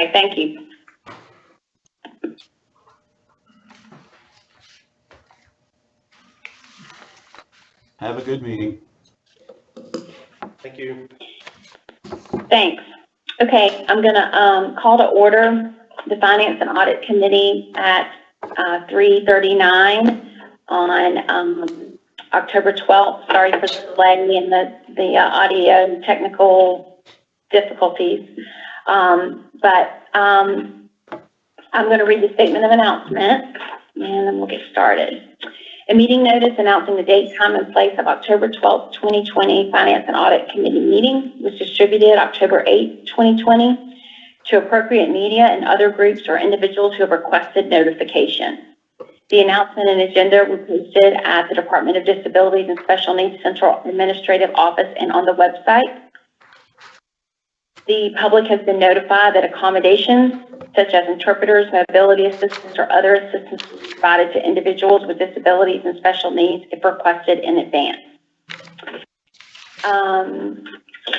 Okay, thank you. Have a good meeting. Thank you. Thanks. Okay, I'm gonna call to order the Finance and Audit Committee at 3:39 on October 12th. Sorry for the delay and the audio technical difficulties. But I'm going to read the statement of announcement, and then we'll get started. A meeting notice announcing the date, time, and place of October 12th, 2020 Finance and Audit Committee meeting was distributed October 8th, 2020 to appropriate media and other groups or individuals who have requested notification. The announcement and agenda were posted at the Department of Disabilities and Special Needs Central Administrative Office and on the website. The public has been notified that accommodations such as interpreters, mobility assistance, or other assistance will be provided to individuals with disabilities and special needs if requested in advance.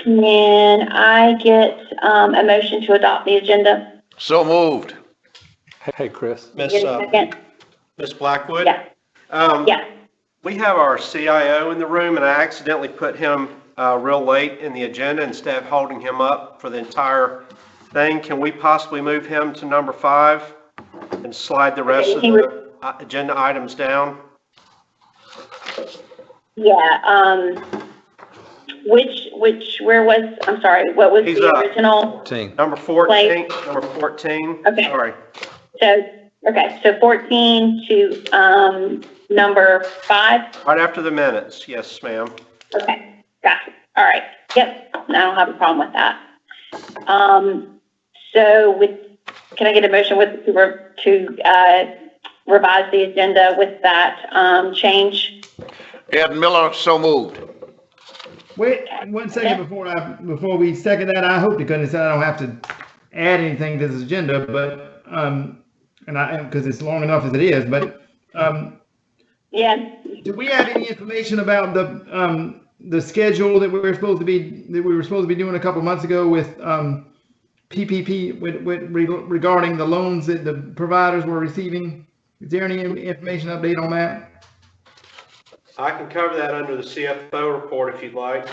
Can I get a motion to adopt the agenda? So moved. Hey, Chris. Miss Blackwood? Yeah. Yeah. We have our CIO in the room, and I accidentally put him real late in the agenda instead of holding him up for the entire thing. Can we possibly move him to number 5 and slide the rest of the agenda items down? Yeah. Where was, I'm sorry, what was the original? 14. Number 14. Number 14. Okay. Sorry. So 14 to number 5? Right after the minutes. Yes, ma'am. Okay, gotcha. All right. Yep, I don't have a problem with that. Can I get a motion to revise the agenda with that change? Ed Miller, so moved. Wait 1 second before we second that. I hope to goodness I don't have to add anything to this agenda, but because it's long enough as it is. But yeah. Do we have any information about the schedule that we were supposed to be doing a couple months ago with PPP regarding the loans that the providers were receiving? Is there any information update on that? I can cover that under the CFO report if you'd like.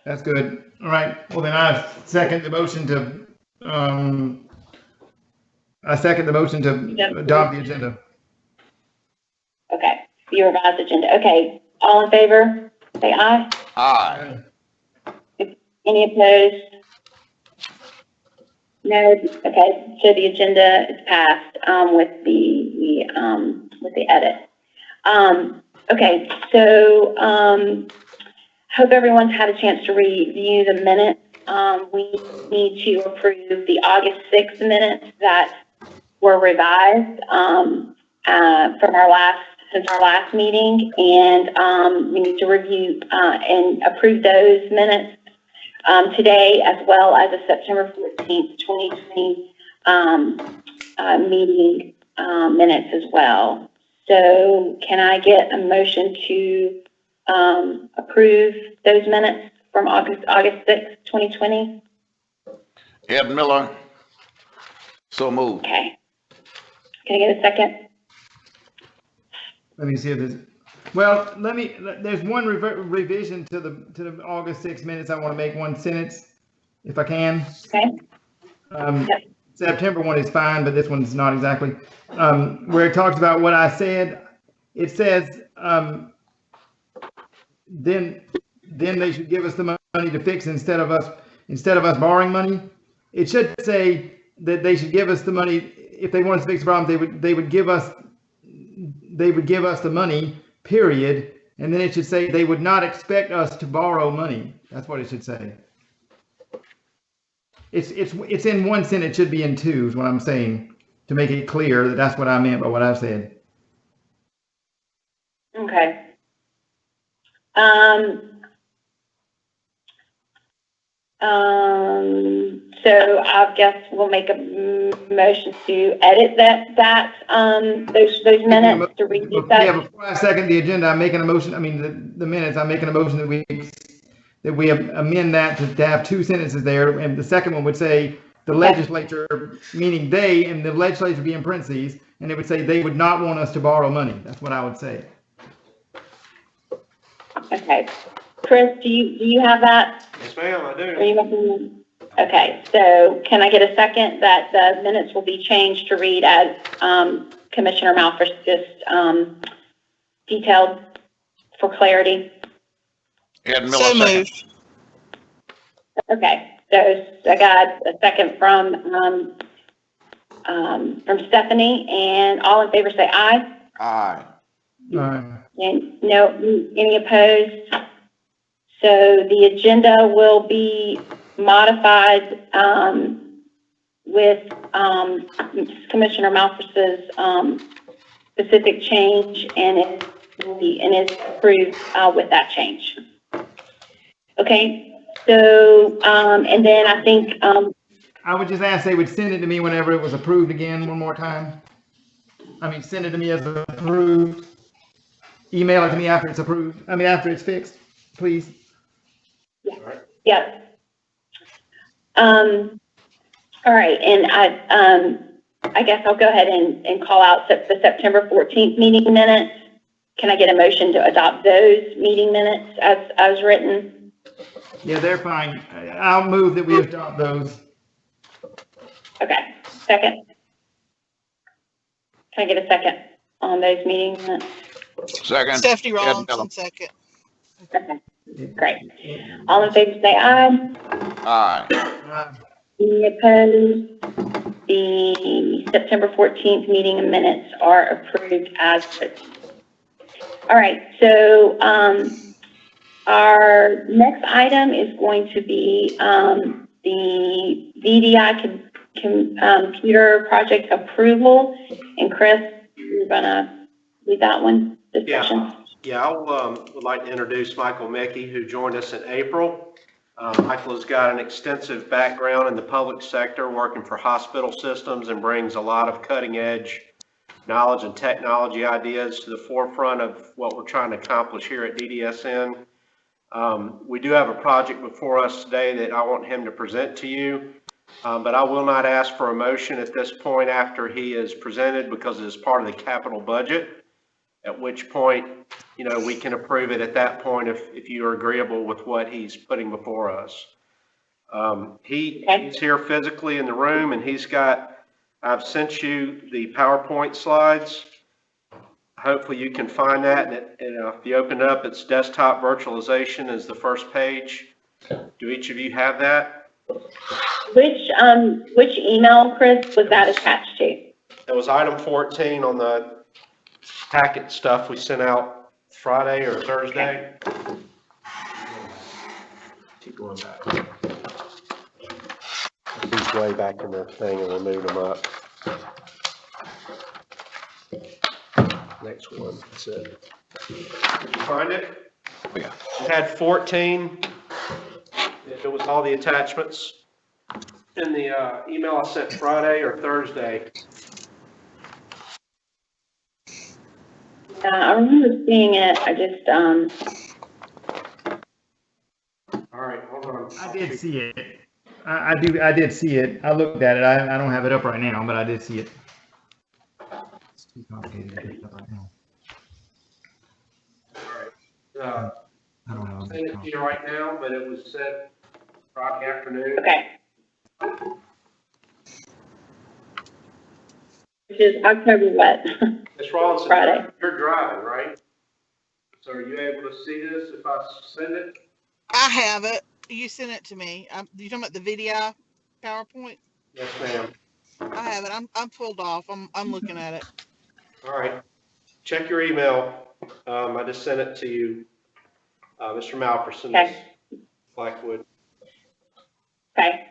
That's good. All right. Well, then I second the motion to adopt the agenda. Okay, the revised agenda. Okay, all in favor, say aye. Aye. Any opposed? No. Okay, so the agenda is passed with the edit. Okay, so hope everyone's had a chance to review the minutes. We need to approve the August 6th minutes that were revised since our last meeting, and we need to review and approve those minutes today, as well as the September 14th, 2020 meeting minutes as well. So can I get a motion to approve those minutes from August 6th, 2020? Ed Miller, so moved. Okay. Can I get a second? Let me see if there's. Well, there's one revision to the August 6 minutes. I want to make one sentence, if I can. Okay. Yep. September one is fine, but this one's not exactly. Where it talks about what I said, it says, then they should give us the money to fix instead of us borrowing money. It should say that they should give us the money if they want us to fix the problem. They would give us the money, period. And then it should say they would not expect us to borrow money. That's what it should say. It's in one sentence. It should be in two, is what I'm saying, to make it clear that that's what I meant by what I've said. Okay. So I guess we'll make a motion to edit those minutes to read that. Yeah, before I second the agenda, I'm making a motion. I mean the minutes. I'm making a motion that we amend that to have two sentences there, and the second one would say the legislature, meaning they, and the legislature would be in parentheses, and it would say they would not want us to borrow money. That's what I would say. Okay. Chris, do you have that? Yes, ma'am, I Are do. you looking? Okay, so can I get a second that the minutes will be changed to read as, Commissioner Malphus just, detailed for clarity? Ed Miller, So second. moved. Okay, so I got a second from Stephanie, and all in favor say aye. Aye. And no, any opposed? So the agenda will be modified, with, Commissioner Malphus's, specific change, and it will be, and is approved, with that change. Okay, so, and then I think, I would just ask they would send it to me whenever it was approved again one more time. I mean, send it to me as approved. Email it to me after it's approved. I mean, after it's fixed, please. yeah. All right, and I guess I'll go ahead and call out the September 14th meeting minutes. Can I get a motion to adopt those meeting minutes as written? Yeah, they're fine. I'll move that we adopt those. Okay, second. Can I get a second on those meeting minutes? Second. Stephanie Ed Miller. Rawlinson, second. Okay, great. All in favor say aye. Aye. Any opposed? The September 14th meeting minutes are approved as written. All right, so our next item is going to be the VDI computer project approval. And Chris, you're gonna lead that one, discussion? Yeah, I would like to introduce Michael Mickey, who joined us in April. Michael has got an extensive background in the public sector, working for hospital systems, and brings a lot of cutting-edge knowledge and technology ideas to the forefront of what we're trying to accomplish here at DDSN. We do have a project before us today that I want him to present to you, but I will not ask for a motion at this point after he is presented, because it is part of the capital budget, at which point, you know, we can approve it at that point if you are agreeable with what he's putting before us. He's here physically in the room, and I've sent you the PowerPoint slides. Hopefully you can find that, and if you open it up, it's desktop virtualization is the first page. Do each of you have that? Which email, Chris, was that attached to? It was item 14 on the packet stuff we sent out Friday or Thursday. Keep going back. He's way back in the thing, and we'll move them up. Next one, that's it. Did you find it? Yeah. It had 14. It was all the attachments in the email I sent Friday or Thursday. I remember seeing it, I just, All right, hold on. I did see it. I did see it. I looked at it. I don't have it up right now, but I did see it. It's too complicated to get it up right now. I don't know. I'm sending it to you right now, but it was sent Friday afternoon. okay. Which is October what? Ms. Rawlinson, Friday. you're driving, right? So are you able to see this if I send it? I have it. You sent it to me. You talking about the video PowerPoint? Yes, ma'am. I have it. I'm pulled off. I'm looking at it. All right. Check your email. I just sent it to you, Mr. Malperson, Okay. Blackwood. Okay.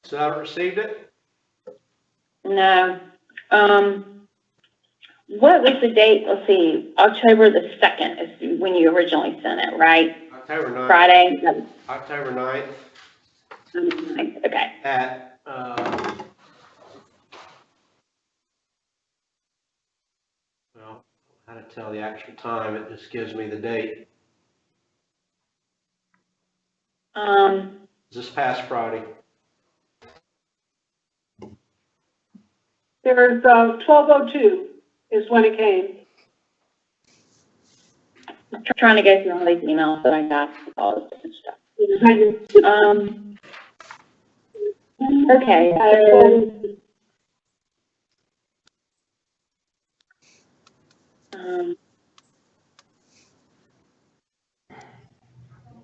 So I received it? No. what was the date? Let's see, October the 2nd is when you originally sent it, right? October 9th. Friday? October 9th Okay. at, well, how to tell the actual time, it just gives me the date. This past Friday. There's 12:02 is when it came. I'm trying to go through all these emails that I got, all this different stuff. Okay,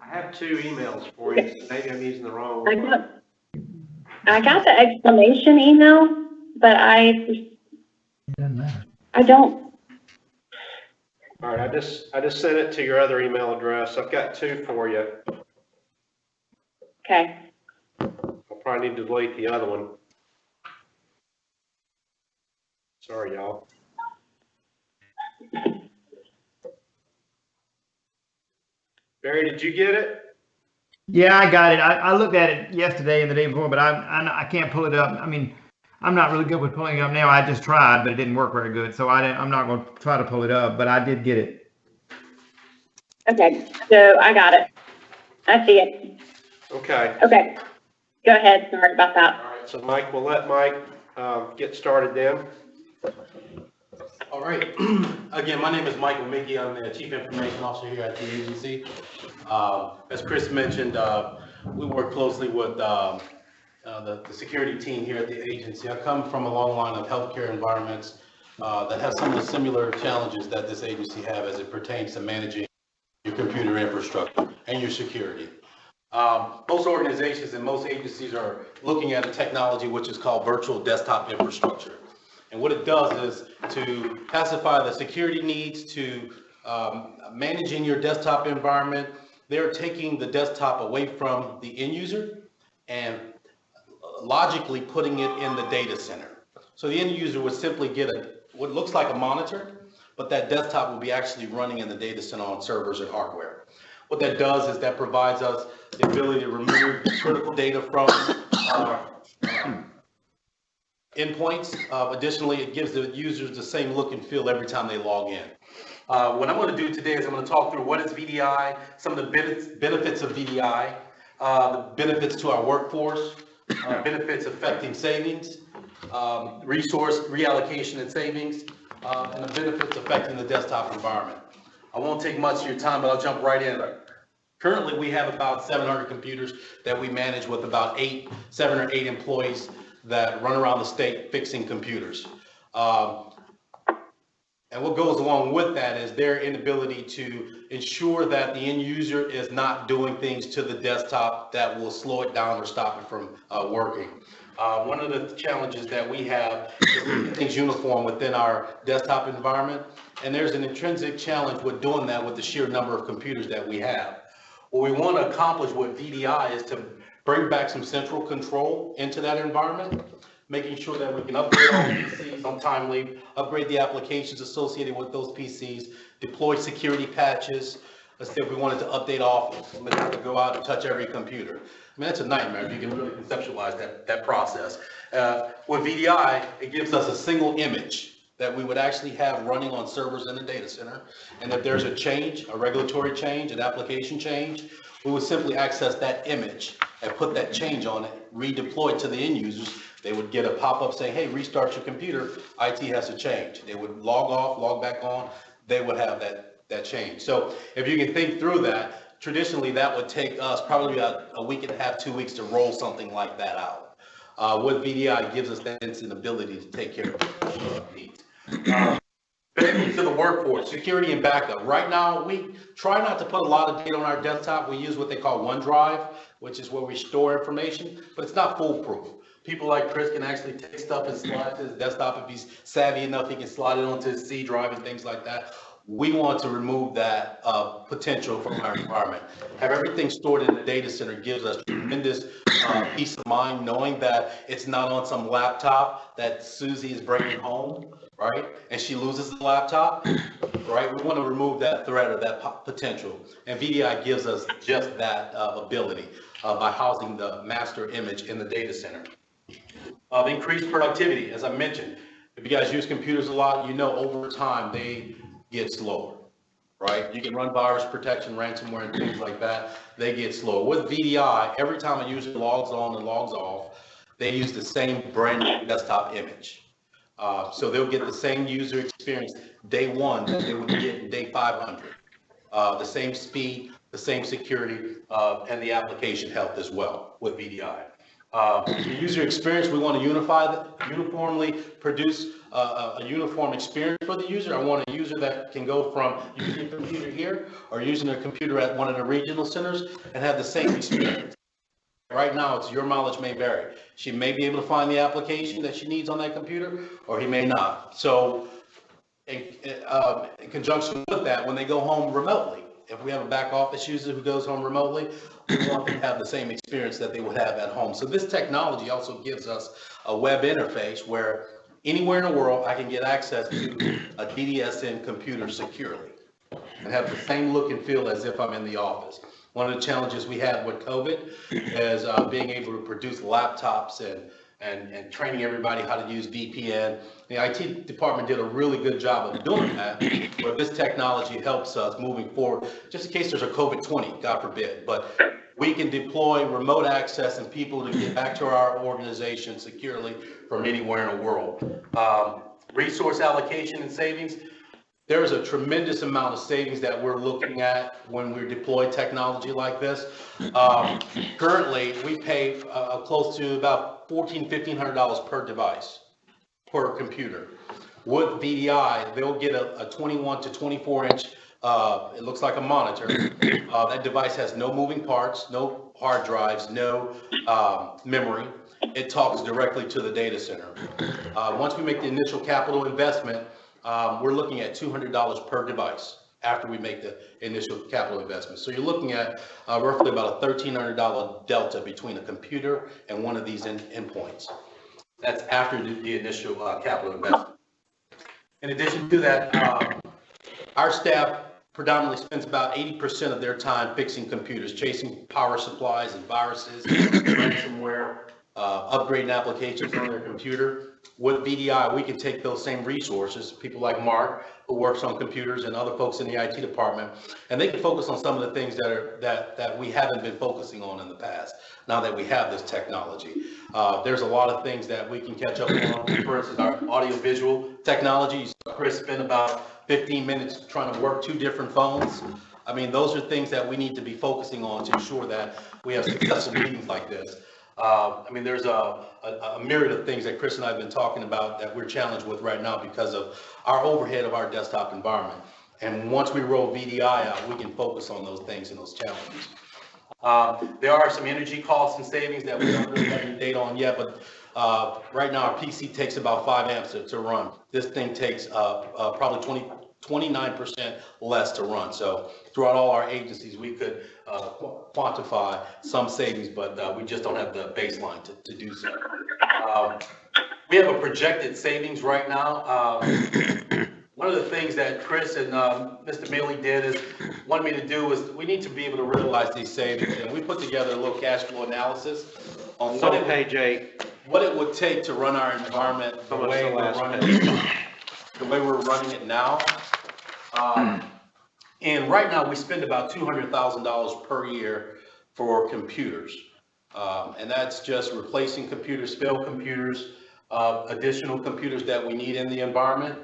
I have two emails for you, so maybe I'm using the wrong I one. got the explanation email, but It doesn't matter. I don't, All right, I just sent it to your other email address. I've got two for you. okay. I'll probably need to delete the other one. Sorry, y'all. Barry, did you get it? Yeah, I got it. I looked at it yesterday and the day before, but I can't pull it up. I mean, I'm not really good with pulling it up now. I just tried, but it didn't work very good. So I'm not going to try to pull it up, but I did get it. Okay, so I got it. I see it. Okay. Okay, go ahead. Sorry about that. All right, so Mike, we'll let Mike get started then. All right. Again, my name is Michael Mickey. I'm the Chief Information Officer here at the agency. As Chris mentioned, we work closely with the security team here at the agency. I come from a long line of healthcare environments that have some of the similar challenges that this agency have as it pertains to managing your computer infrastructure and your security. Most organizations and most agencies are looking at a technology which is called virtual desktop infrastructure. And what it does is to pacify the security needs, to managing your desktop environment. They're taking the desktop away from the end user and logically putting it in the data center. So the end user would simply get what looks like a monitor, but that desktop will be actually running in the data center on servers and hardware. What that does is that provides us the ability to remove critical data from endpoints. Additionally, it gives the users the same look and feel every time they log in. What I'm going to do today is I'm going to talk through what is VDI, some of the benefits of VDI, the benefits to our workforce, benefits affecting savings, resource reallocation and savings, and the benefits affecting the desktop environment. I won't take much of your time, but I'll jump right in. Currently, we have about 700 computers that we manage with about 7 or 8 employees that run around the state fixing computers. And what goes along with that is their inability to ensure that the end user is not doing things to the desktop that will slow it down or stop it from working. One of the challenges that we have is keeping things uniform within our desktop environment. And there's an intrinsic challenge with doing that with the sheer number of computers that we have. What we want to accomplish with VDI is to bring back some central control into that environment, making sure that we can upgrade all PCs on timely, upgrade the applications associated with those PCs, deploy security patches. Let's say if we wanted to update Office, we have to go out and touch every computer. I mean, that's a nightmare if you can really conceptualize that process. With VDI, it gives us a single image that we would actually have running on servers in the data center. And if there's a change, a regulatory change, an application change, we would simply access that image and put that change on it, redeploy it to the end users. They would get a pop-up saying, hey, restart your computer, IT has to change. They would log off, log back on, they would have that change. So if you can think through that, traditionally that would take us probably about a week and a half, 2 weeks to roll something like that out. With VDI, it gives us that instant ability to take care of needs. Benefits to the workforce, security and backup. Right now, we try not to put a lot of data on our desktop. We use what they call OneDrive, which is where we store information, but it's not foolproof. People like Chris can actually take stuff and slide to his desktop. If he's savvy enough, he can slide it onto his C drive and things like that. We want to remove that potential from our environment. Have everything stored in the data center gives us tremendous peace of mind, knowing that it's not on some laptop that Susie is bringing home. right? And she loses the laptop, right? We want to remove that threat or that potential. And VDI gives us just that ability by housing the master image in the data center. Increased productivity, as I mentioned. If you guys use computers a lot, you know over time they get slower, right? You can run virus protection, ransomware, and things like that. They get slower. With VDI, every time a user logs on and logs off, they use the same brand new desktop image. So they'll get the same user experience day one that they would get in day 500. The same speed, the same security, and the application health as well with VDI. The user experience, we want to uniformly produce a uniform experience for the user. I want a user that can go from using a computer here or using a computer at one of the regional centers and have the same experience. Right now, it's your mileage may vary. She may be able to find the application that she needs on that computer, or he may not. So in conjunction with that, when they go home remotely, if we have a back office user who goes home remotely, we want them to have the same experience that they would have at home. So this technology also gives us a web interface where anywhere in the world, I can get access to a DDSN computer securely and have the same look and feel as if I'm in the office. One of the challenges we had with COVID is being able to produce laptops and training everybody how to use VPN. The IT department did a really good job of doing that, but this technology helps us moving forward, just in case there's a COVID-20, God forbid. But we can deploy remote access and people to get back to our organization securely from anywhere in the world. Resource allocation and savings. There is a tremendous amount of savings that we're looking at when we deploy technology like this. Currently, we pay close to about $1,400–1,500 per device, per computer. With VDI, they'll get a 21 to 24 inch, it looks like a monitor. That device has no moving parts, no hard drives, no memory. It talks directly to the data center. Once we make the initial capital investment, we're looking at $200 per device after we make the initial capital investment. So you're looking at roughly about a $1,300 delta between a computer and one of these endpoints. That's after the initial capital investment. In addition to that, our staff predominantly spends about 80% of their time fixing computers, chasing power supplies and viruses, ransomware, upgrading applications on their computer. With VDI, we can take those same resources, people like Mark, who works on computers, and other folks in the IT department, and they can focus on some of the things that we haven't been focusing on in the past, now that we have this technology. There's a lot of things that we can catch up on. For instance, our audio-visual technology. Chris spent about 15 minutes trying to work 2 different phones. I mean, those are things that we need to be focusing on to ensure that we have successful meetings like this. I mean, there's a myriad of things that Chris and I have been talking about that we're challenged with right now because of our overhead of our desktop environment. And once we roll VDI out, we can focus on those things and those challenges. There are some energy costs and savings that we don't really have any data on yet, but right now our PC takes about 5 amps to run. This thing takes probably 29% less to run. So throughout all our agencies, we could quantify some savings, but we just don't have the baseline to do so. We have a projected savings right now. One of the things that Chris and Mr. Mealy did is wanted me to do is we need to be able to realize these savings, and we put together a little cash flow analysis on Page 8. what it would take to run our environment the way we're running it now. And right now we spend about $200,000 per year for computers. And that's just replacing computers, failed computers, additional computers that we need in the environment.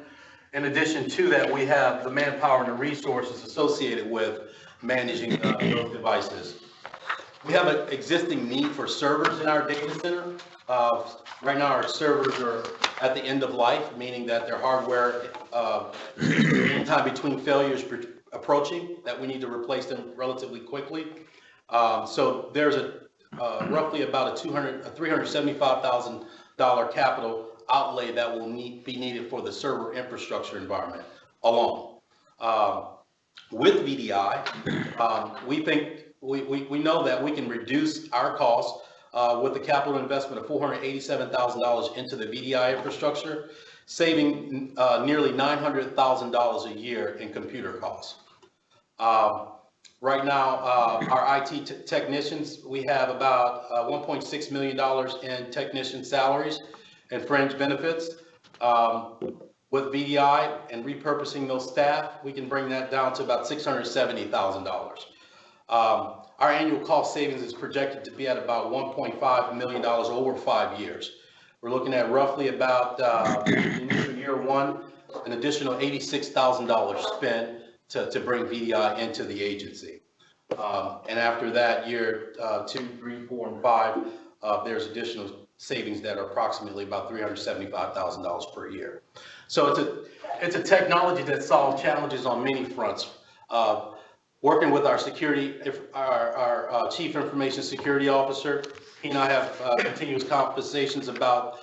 In addition to that, we have the manpower and the resources associated with managing those devices. We have an existing need for servers in our data center. Right now our servers are at the end of life, meaning that their hardware, time between failures approaching, that we need to replace them relatively quickly. So there's roughly about a $375,000 capital outlay that will be needed for the server infrastructure environment alone. With VDI, we think we know that we can reduce our costs with the capital investment of $487,000 into the VDI infrastructure, saving nearly $900,000 a year in computer costs. Right now, our IT technicians, we have about $1.6 million in technician salaries and fringe benefits. With VDI and repurposing those staff, we can bring that down to about $670,000. Our annual cost savings is projected to be at about $1.5 million over 5 years. We're looking at roughly about, in year one, an additional $86,000 spent to bring VDI into the agency. And after that, year 2, 3, 4, and 5, there's additional savings that are approximately about $375,000 per year. So it's a technology that solves challenges on many fronts. Working with our Chief Information Security Officer, he and I have continuous conversations about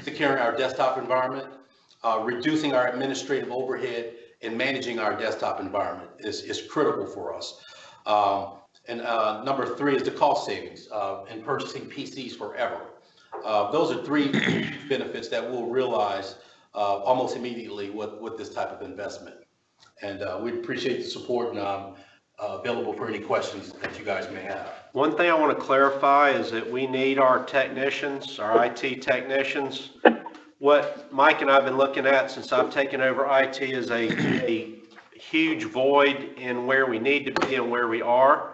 securing our desktop environment, reducing our administrative overhead, and managing our desktop environment is critical for us. And number 3 is the cost savings and purchasing PCs forever. Those are 3 benefits that we'll realize almost immediately with this type of investment. And we appreciate the support, and I'm available for any questions that you guys may have. One thing I want to clarify is that we need our technicians, our IT technicians. What Mike and I have been looking at since I've taken over IT is a huge void in where we need to be and where we are.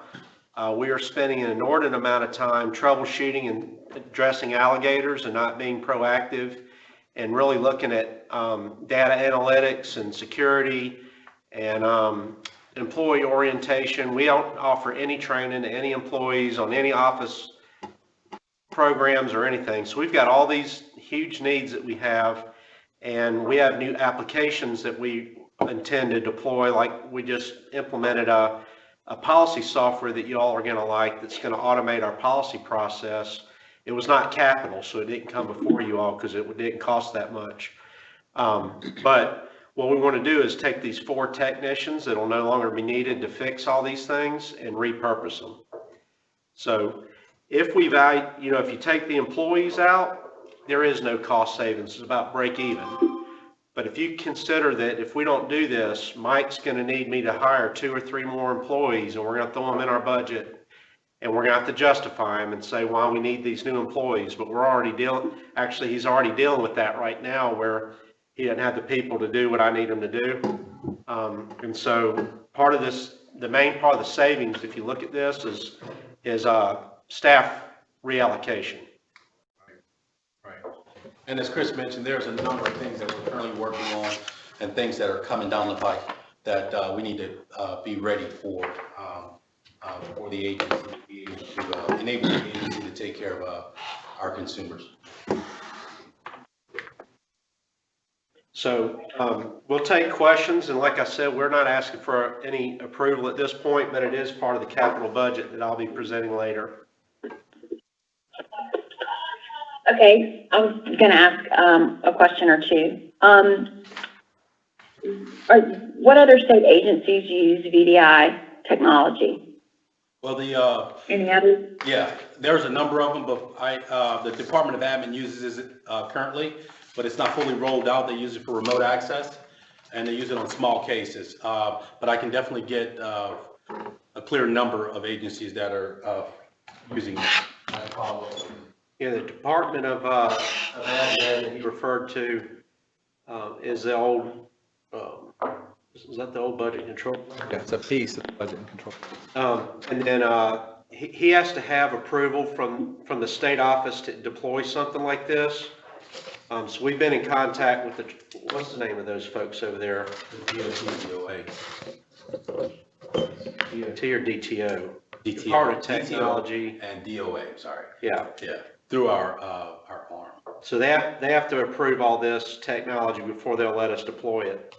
We are spending an inordinate amount of time troubleshooting and addressing alligators and not being proactive, and really looking at data analytics and security and employee orientation. We don't offer any training to any employees on any office programs or anything. So we've got all these huge needs that we have, and we have new applications that we intend to deploy. Like we just implemented a policy software that you all are going to like, that's going to automate our policy process. It was not capital, so it didn't come before you all because it didn't cost that much. But what we want to do is take these 4 technicians that will no longer be needed to fix all these things and repurpose them. So if we value, if you take the employees out, there is no cost savings. It's about break even. But if you consider that if we don't do this, Mike's going to need me to hire 2 or 3 more employees, and we're going to throw them in our budget, and we're going to have to justify them and say why we need these new employees. But we're already he's already dealing with that right now, where he doesn't have the people to do what I need him to do. And so part of this, the main part of the savings, if you look at this, is staff reallocation. Right. And as Chris mentioned, there's a number of things that we're currently working on and things that are coming down the pike that we need to be ready for the agency to be able to enable the agency to take care of our consumers. So we'll take questions, and like I said, we're not asking for any approval at this point, but it is part of the capital budget that I'll be presenting later. Okay, I was going to ask a question or two. What other state agencies use VDI technology? Well, Any others? yeah, there's a number of them, but the Department of Admin uses it currently, but it's not fully rolled out. They use it for remote access, and they use it on small cases. But I can definitely get a clear number of agencies that are using it. Yeah, the Department of Admin that you referred to is the old, is that the old budget control? Yeah, it's a piece of budget and control. And then he has to have approval from the state office to deploy something like this. So we've been in contact with what's the name of those folks over there? DOA. DOT or DTO? DTO. Part of technology. And DOA, sorry. Yeah. Yeah, through our arm. So they have to approve all this technology before they'll let us deploy it.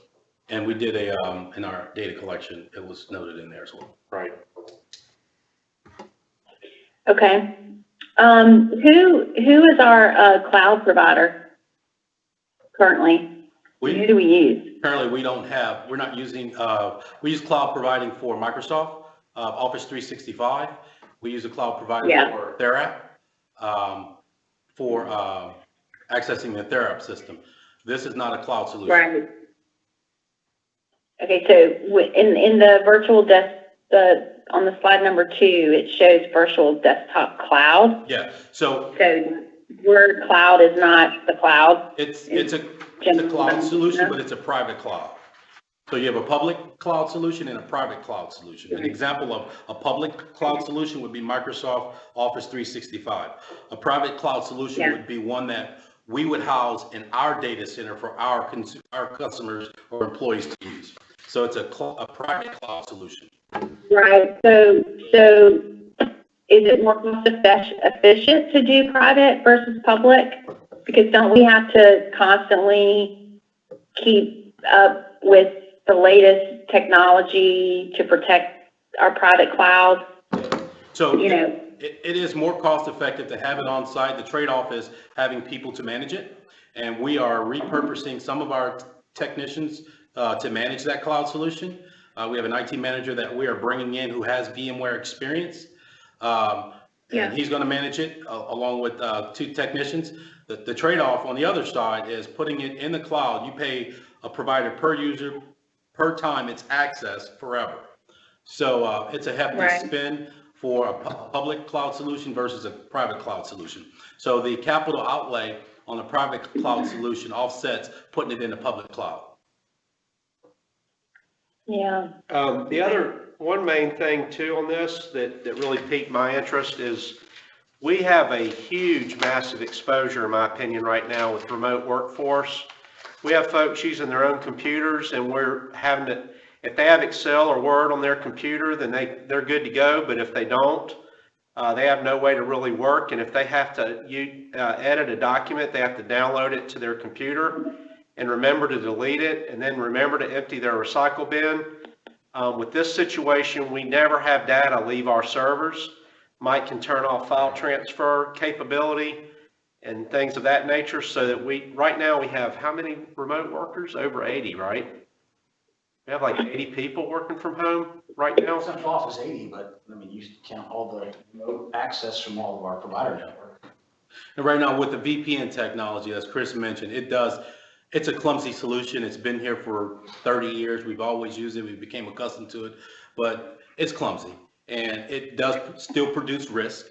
And we did in our data collection, it was noted in there as well. Right. Okay. Who is our cloud provider currently? Who do we use? Currently, we're not using, we use cloud providing for Microsoft, Office 365. We use a cloud provider for TheraP, for accessing the TheraP system. This is not a cloud solution. Right. Okay, so in the virtual on the slide number 2, it shows virtual desktop cloud. Yeah, so So word cloud is not the cloud. it's a cloud solution, but it's a private cloud. So you have a public cloud solution and a private cloud solution. An example of a public cloud solution would be Microsoft Office 365. A private cloud solution would be one that we would house in our data center for our customers or employees to use. So it's a private cloud solution. Right. So is it more cost efficient to do private versus public? Because don't we have to constantly keep up with the latest technology to protect our private cloud? So you know, it is more cost effective to have it on site. The trade-off is having people to manage it. And we are repurposing some of our technicians to manage that cloud solution. We have an IT manager that we are bringing in who has VMware experience. And he's going to manage it along with 2 technicians. The trade-off on the other side is putting it in the cloud. You pay a provider per user, per time it's accessed forever. So it's a hefty spend for a public cloud solution versus a private cloud solution. So the capital outlay on a private cloud solution offsets putting it in the public cloud. yeah. The other, one main thing too on this that really piqued my interest is we have a huge, massive exposure, in my opinion, right now with remote workforce. We have folks using their own computers, and we're having to, if they have Excel or Word on their computer, then they're good to go. But if they don't, they have no way to really work. And if they have to edit a document, they have to download it to their computer and remember to delete it, and then remember to empty their recycle bin. With this situation, we never have data leave our servers. Mike can turn off file transfer capability and things of that nature, so that right now we have how many remote workers? Over 80, right? We have like 80 people working from home right now. Central office 80, but I mean, you count all the remote access from all of our provider network. And right now with the VPN technology, as Chris mentioned, it's a clumsy solution. It's been here for 30 years. We've always used it. We became accustomed to it, but it's clumsy and it does still produce risk.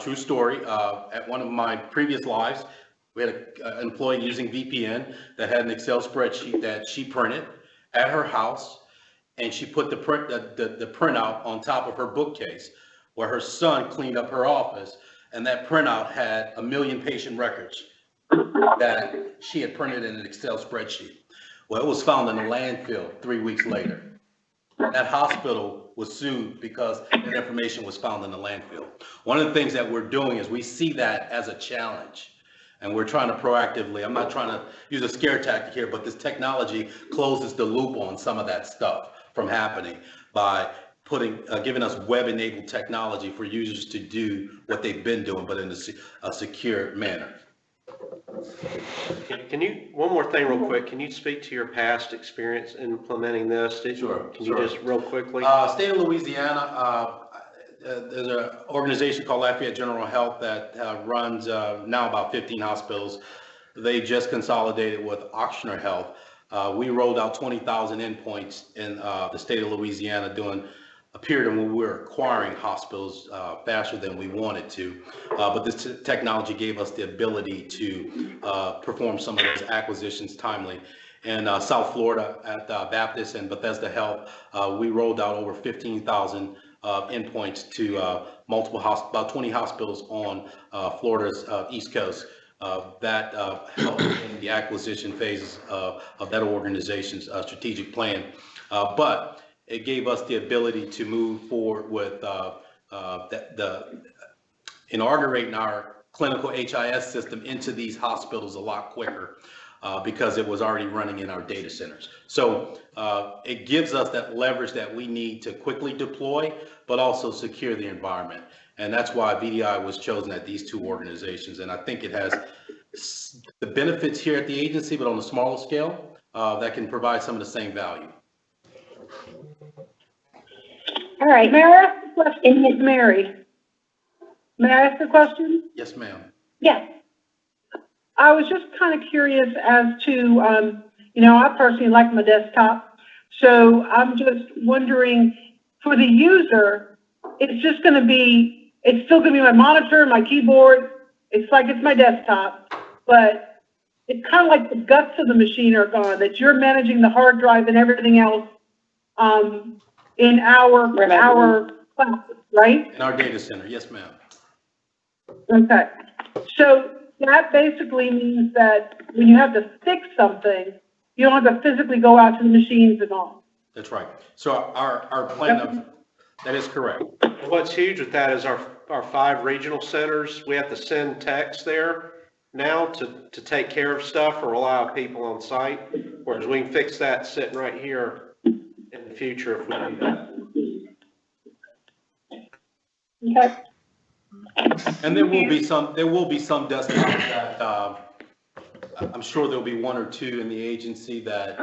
True story. At one of my previous lives, we had an employee using VPN that had an Excel spreadsheet that she printed at her house, and she put the printout on top of her bookcase where her son cleaned up her office, and that printout had 1 million patient records that she had printed in an Excel spreadsheet. Well, it was found in a landfill 3 weeks later. That hospital was sued because that information was found in the landfill. One of the things that we're doing is we see that as a challenge, and we're trying to proactively, I'm not trying to use a scare tactic here, but this technology closes the loop on some of that stuff from happening by giving us web-enabled technology for users to do what they've been doing, but in a secure manner. Can you, one more thing real quick, can you speak to your past experience implementing this? Sure. Can you just real quickly? State of Louisiana, there's an organization called Lafayette General Health that runs now about 15 hospitals. They just consolidated with Ochsner Health. We rolled out 20,000 endpoints in the state of Louisiana during a period when we were acquiring hospitals faster than we wanted to. But this technology gave us the ability to perform some of those acquisitions timely. In South Florida at Baptist and Bethesda Health, we rolled out over 15,000 endpoints to about 20 hospitals on Florida's East Coast. That helped in the acquisition phases of that organization's strategic plan. But it gave us the ability to move forward with inaugurating our clinical HIS system into these hospitals a lot quicker because it was already running in our data centers. So it gives us that leverage that we need to quickly deploy, but also secure the environment. And that's why VDI was chosen at these 2 organizations. And I think it has the benefits here at the agency, but on a smaller scale, that can provide some of the same value. All right. May I ask a question, Mary? May I ask a question? Yes, ma'am. Yes. I was just kind of curious as to, you know, I personally like my desktop. So I'm just wondering, for the user, it's just going to be, it's still going to be my monitor, my keyboard. It's like it's my desktop, but it's kind of like the guts of the machine are gone, that you're managing the hard drive and everything else in our classes, right? In our data center, yes, ma'am. Okay. So that basically means that when you have to fix something, you don't have to physically go out to the machines and all. That's right. So our plan of, that is correct. What's huge with that is our 5 regional centers, we have to send techs there now to take care of stuff or rely on people on site, whereas we can fix that sitting right here in the future if we do that. Okay. And there will be some desktops that, I'm sure there'll be 1 or 2 in the agency that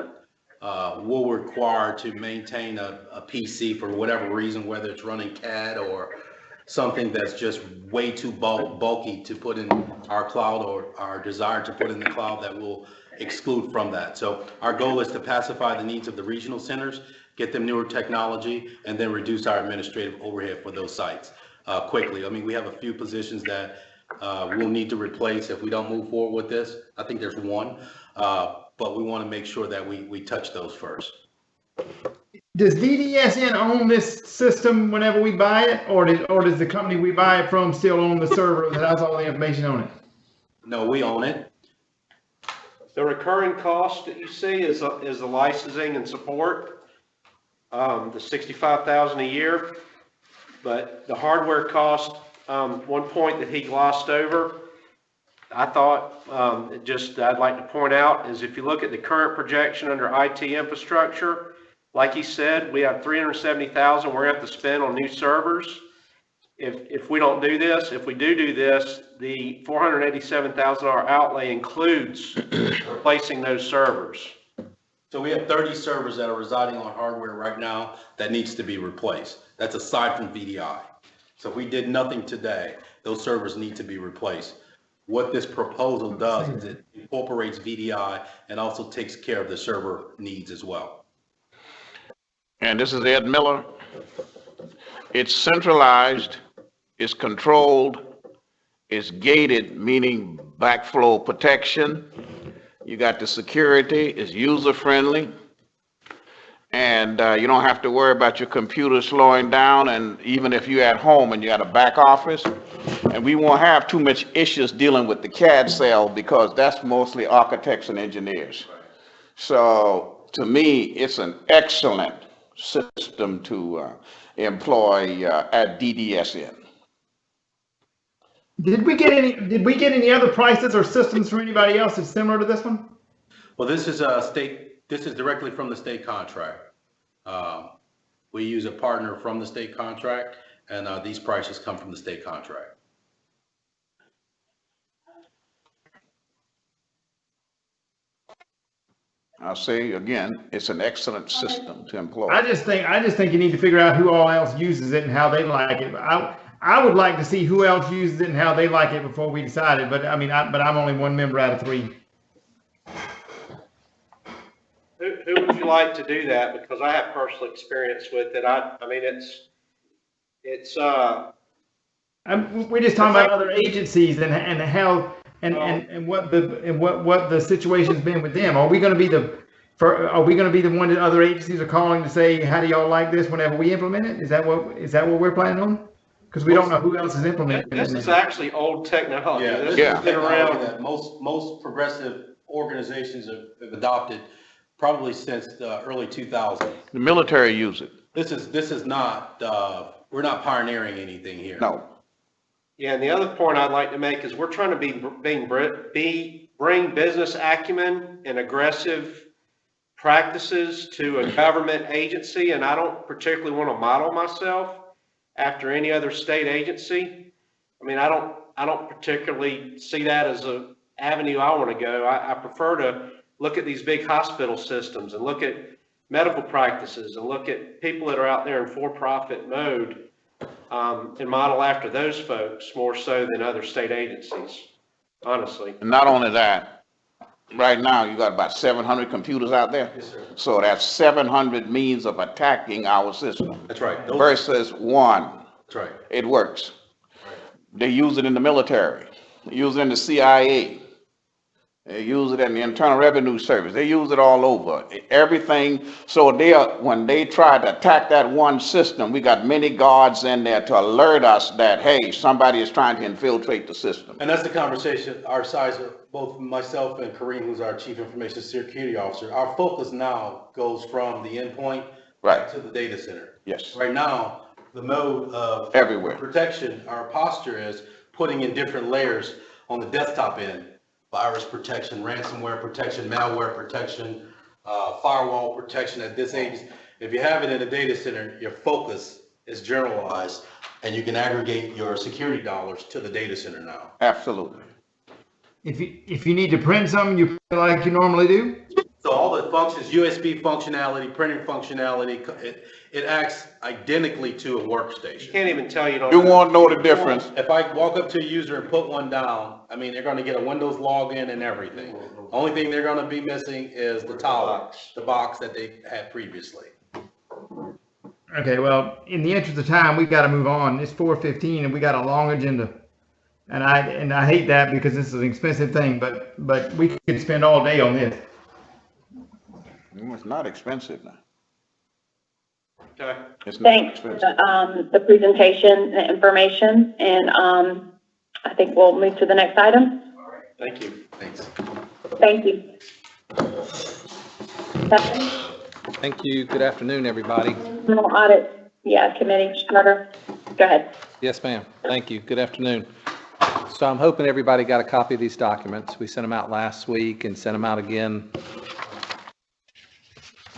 will require to maintain a PC for whatever reason, whether it's running CAD or something that's just way too bulky to put in our cloud or our desire to put in the cloud that will exclude from that. So our goal is to pacify the needs of the regional centers, get them newer technology, and then reduce our administrative overhead for those sites quickly. I mean, we have a few positions that we'll need to replace if we don't move forward with this. I think there's 1, but we want to make sure that we touch those first. Does DDSN own this system whenever we buy it, or does the company we buy it from still own the server that has all the information on it? No, we own it. The recurring cost that you see is the licensing and support, the $65,000 a year. But the hardware cost, one point that he glossed over, I thought I'd like to point out is if you look at the current projection under IT infrastructure, like he said, we have $370,000 we're going to have to spend on new servers. If we don't do this, if we do this, the $487,000 outlay includes replacing those servers. So we have 30 servers that are residing on hardware right now that needs to be replaced. That's aside from VDI. So if we did nothing today, those servers need to be replaced. What this proposal does is it incorporates VDI and also takes care of the server needs as well. And this is Ed Miller. It's centralized, it's controlled, it's gated, meaning backflow protection. You got the security, it's user-friendly, and you don't have to worry about your computer slowing down, and even if you're at home and you're at a back office, and we won't have too much issues dealing with the CAD cell because that's mostly architects and engineers. So to me, it's an excellent system to employ at DDSN. Did we get any other prices or systems from anybody else that's similar to this one? Well, this is directly from the state contract. We use a partner from the state contract, and these prices come from the state contract. I'll say again, it's an excellent system to employ. I just think you need to figure out who all else uses it and how they like it. I would like to see who else uses it and how they like it before we decide it. But I mean, I'm only 1 member out of 3. Who would you like to do that? Because I have personal experience with it. I mean, we're just talking about other agencies and how and what the situation's been with them. Are we going to be the one that other agencies are calling to say, how do y'all like this whenever we implement it? Is that what we're planning on? Because we don't know who else is implementing it. This is actually old technology. Yeah, This has has been around. that most progressive organizations have adopted probably since the early 2000s. The military use it. This is not, we're not pioneering anything here. No. Yeah, and the other point I'd like to make is we're trying to bring business acumen and aggressive practices to a government agency, and I don't particularly want to model myself after any other state agency. I mean, I don't particularly see that as an avenue I want to go. I prefer to look at these big hospital systems and look at medical practices and look at people that are out there in for-profit mode and model after those folks more so than other state agencies. honestly. And not only that, right now, you got about 700 computers out there. Yes, sir. So that's 700 means of attacking our system That's right. versus one. That's right. It works. They use it in the military, they use it in the CIA, they use it in the Internal Revenue Service, they use it all over, everything. So when they try to attack that one system, we got many guards in there to alert us that, hey, somebody is trying to infiltrate the system. And that's the conversation, our size, both myself and Kareem, who's our Chief Information Security Officer, our focus now goes from the endpoint Right. to the data center. Yes. Right now, the mode of Everywhere. protection, our posture is putting in different layers on the desktop end. Virus protection, ransomware protection, malware protection, firewall protection at this age. If you have it in a data center, your focus is generalized and you can aggregate your security dollars to the data center now. Absolutely. If you need to print something, you print like you normally do? So all the functions, USB functionality, printing functionality, it acts identically to a You workstation. can't even tell you don't. You won't know the difference. If I walk up to a user and put one down, I mean, they're gonna get a Windows login and everything. Only thing they're gonna be missing is the towel, the box that they had previously. Okay, well, in the interest of time, we gotta move on. It's 4:15 and we got a long agenda. And I hate that because this is an expensive thing, but we could spend all day on this. It's not expensive now. Okay. It's not Thanks for expensive. the presentation, the information, and I think we'll move to the next item. Thank you. Thanks. Thank you. Stephanie? Thank you. Good afternoon, everybody. Audit, committee, Charter. Go ahead. Yes, ma'am. Thank you. Good afternoon. So I'm hoping everybody got a copy of these documents. We sent them out last week and sent them out again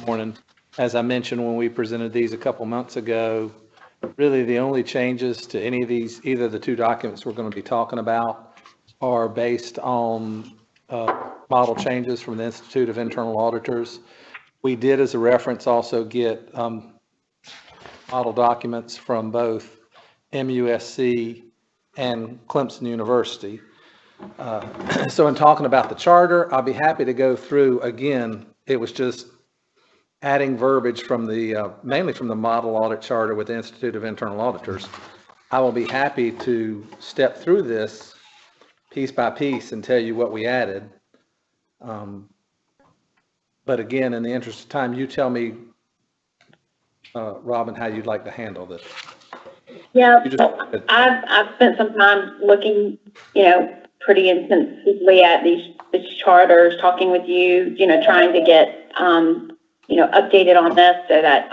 morning. As I mentioned when we presented these a couple months ago, really the only changes to any of these, either the two documents we're going to be talking about, are based on model changes from the Institute of Internal Auditors. We did, as a reference, also get model documents from both MUSC and Clemson University. So in talking about the charter, I'll be happy to go through again. It was just adding verbiage from the, mainly from the model audit charter with the Institute of Internal Auditors. I will be happy to step through this piece by piece and tell you what we added. But again, in the interest of time, you tell me, Robin, how you'd like to handle this. Yeah, You just- so I've spent some time looking, pretty intensively at these charters, talking with you, trying to get, updated on this so that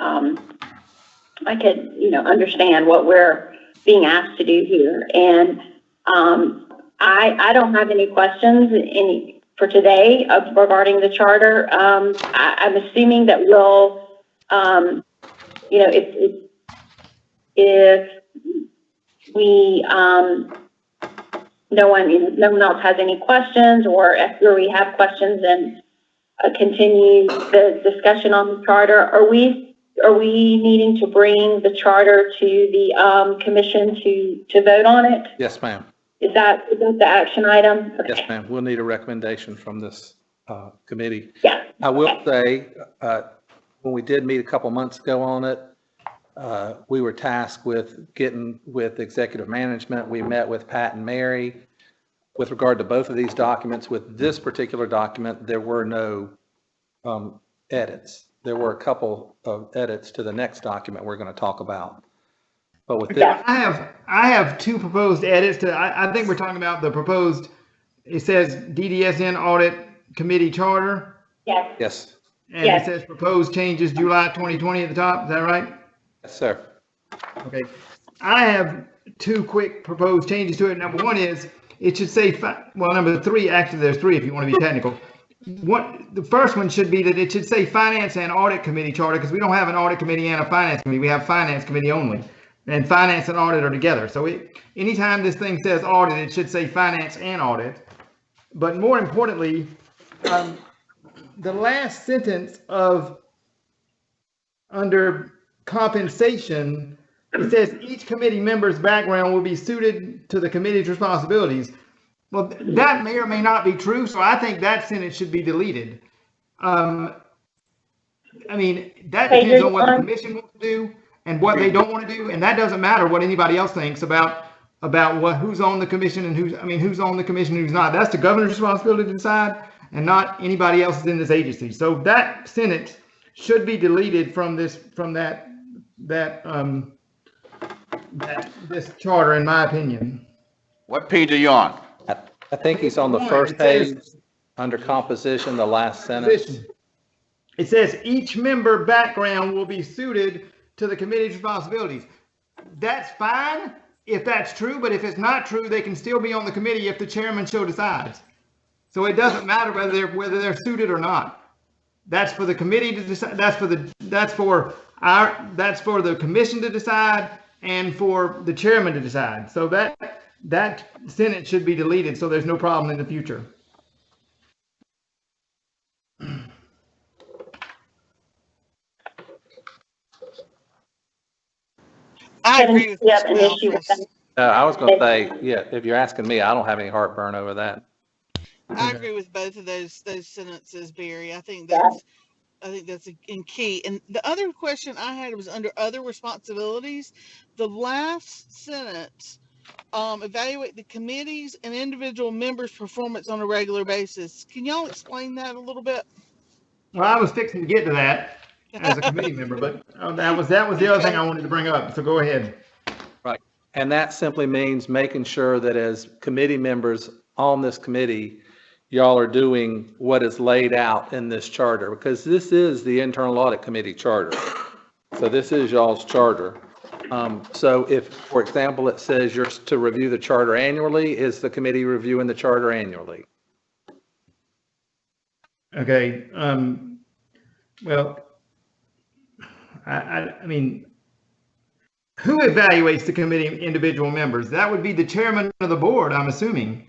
I could, understand what we're being asked to do here. And I don't have any questions for today regarding the charter. I'm assuming that we'll, if we, no one else has any questions, or if we have questions and continue the discussion on the charter, are we needing to bring the charter to the commission to vote on it? Yes, ma'am. Is that the action item? Okay. Yes, ma'am. We'll need a recommendation from this committee. Yeah. I will say, when we did meet a couple months ago on it, we were tasked with getting with executive management. We met with Pat and Mary with regard to both of these documents. With this particular document, there were no edits. There were a couple of edits to the next document we're going to talk about. But with this, I have two proposed edits to, I think we're talking about the proposed, it says DDSN Audit Committee Charter. Yes. yes, And Yes. it says proposed changes July 2020 at the top. Is that right? yes, sir. Okay. I have two quick proposed changes to it. Number one is, it should say, number three, actually there's three if you want to be technical. The first one should be that it should say Finance and Audit Committee Charter, because we don't have an Audit Committee and a Finance Committee. We have Finance Committee only. And Finance and Audit are together. So anytime this thing says audit, it should say Finance and Audit. But more importantly, the last sentence under compensation, it says each committee member's background will be suited to the committee's responsibilities. Well, that may or may not be true, so I think that sentence should be deleted. I mean, that Okay, depends you're on what the on- commission wants to do and what they don't want to do, and that doesn't matter what anybody else thinks about who's on the commission and who's on the commission and who's not. That's the governor's responsibility to decide, and not anybody else's in this agency. So that sentence should be deleted from this charter, in my opinion. What page are you on? I think he's on the first It says- page, under composition, the last sentence. Position. It says each member background will be suited to the committee's responsibilities. That's fine if that's true, but if it's not true, they can still be on the committee if the chairman so decides. So it doesn't matter whether they're suited or not. That's for the committee to decide. That's for the commission to decide and for the chairman to decide. So that sentence should be deleted so there's no problem in the future. I agree with You have Mr. an issue with Alvarez. that? I was going to say, yeah, if you're asking me, I don't have any heartburn over that. I agree with both of those sentences, Barry. I think Yeah. that's in key. And the other question I had was under other responsibilities. The last sentence, evaluate the committees and individual members' performance on a regular basis. Can y'all explain that a little bit? Well, I was fixing to get to that as a committee member, but that was the other thing I wanted to bring up. So go ahead. Right. And that simply means making sure that as committee members on this committee, y'all are doing what is laid out in this charter, because this is the Internal Audit Committee charter. So this is y'all's charter. So if, for example, it says you're to review the charter annually, is the committee reviewing the charter annually? Okay. Well, I mean, who evaluates the committee individual members? That would be the chairman of the board, I'm assuming.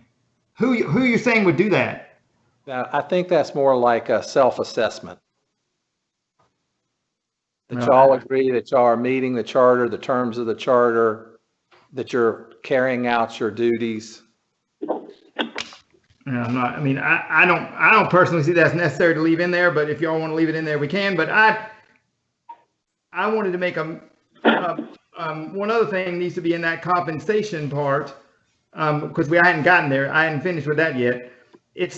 Who you saying would do that? I think that's more like a self-assessment. That No, y'all I- agree that y'all are meeting the charter, the terms of the charter, that you're carrying out your duties. Yeah, I'm not, I mean, I don't personally see that's necessary to leave in there, but if y'all want to leave it in there, we can. But I wanted to make one other thing needs to be in that compensation part, because I hadn't gotten there. I hadn't finished with that yet. It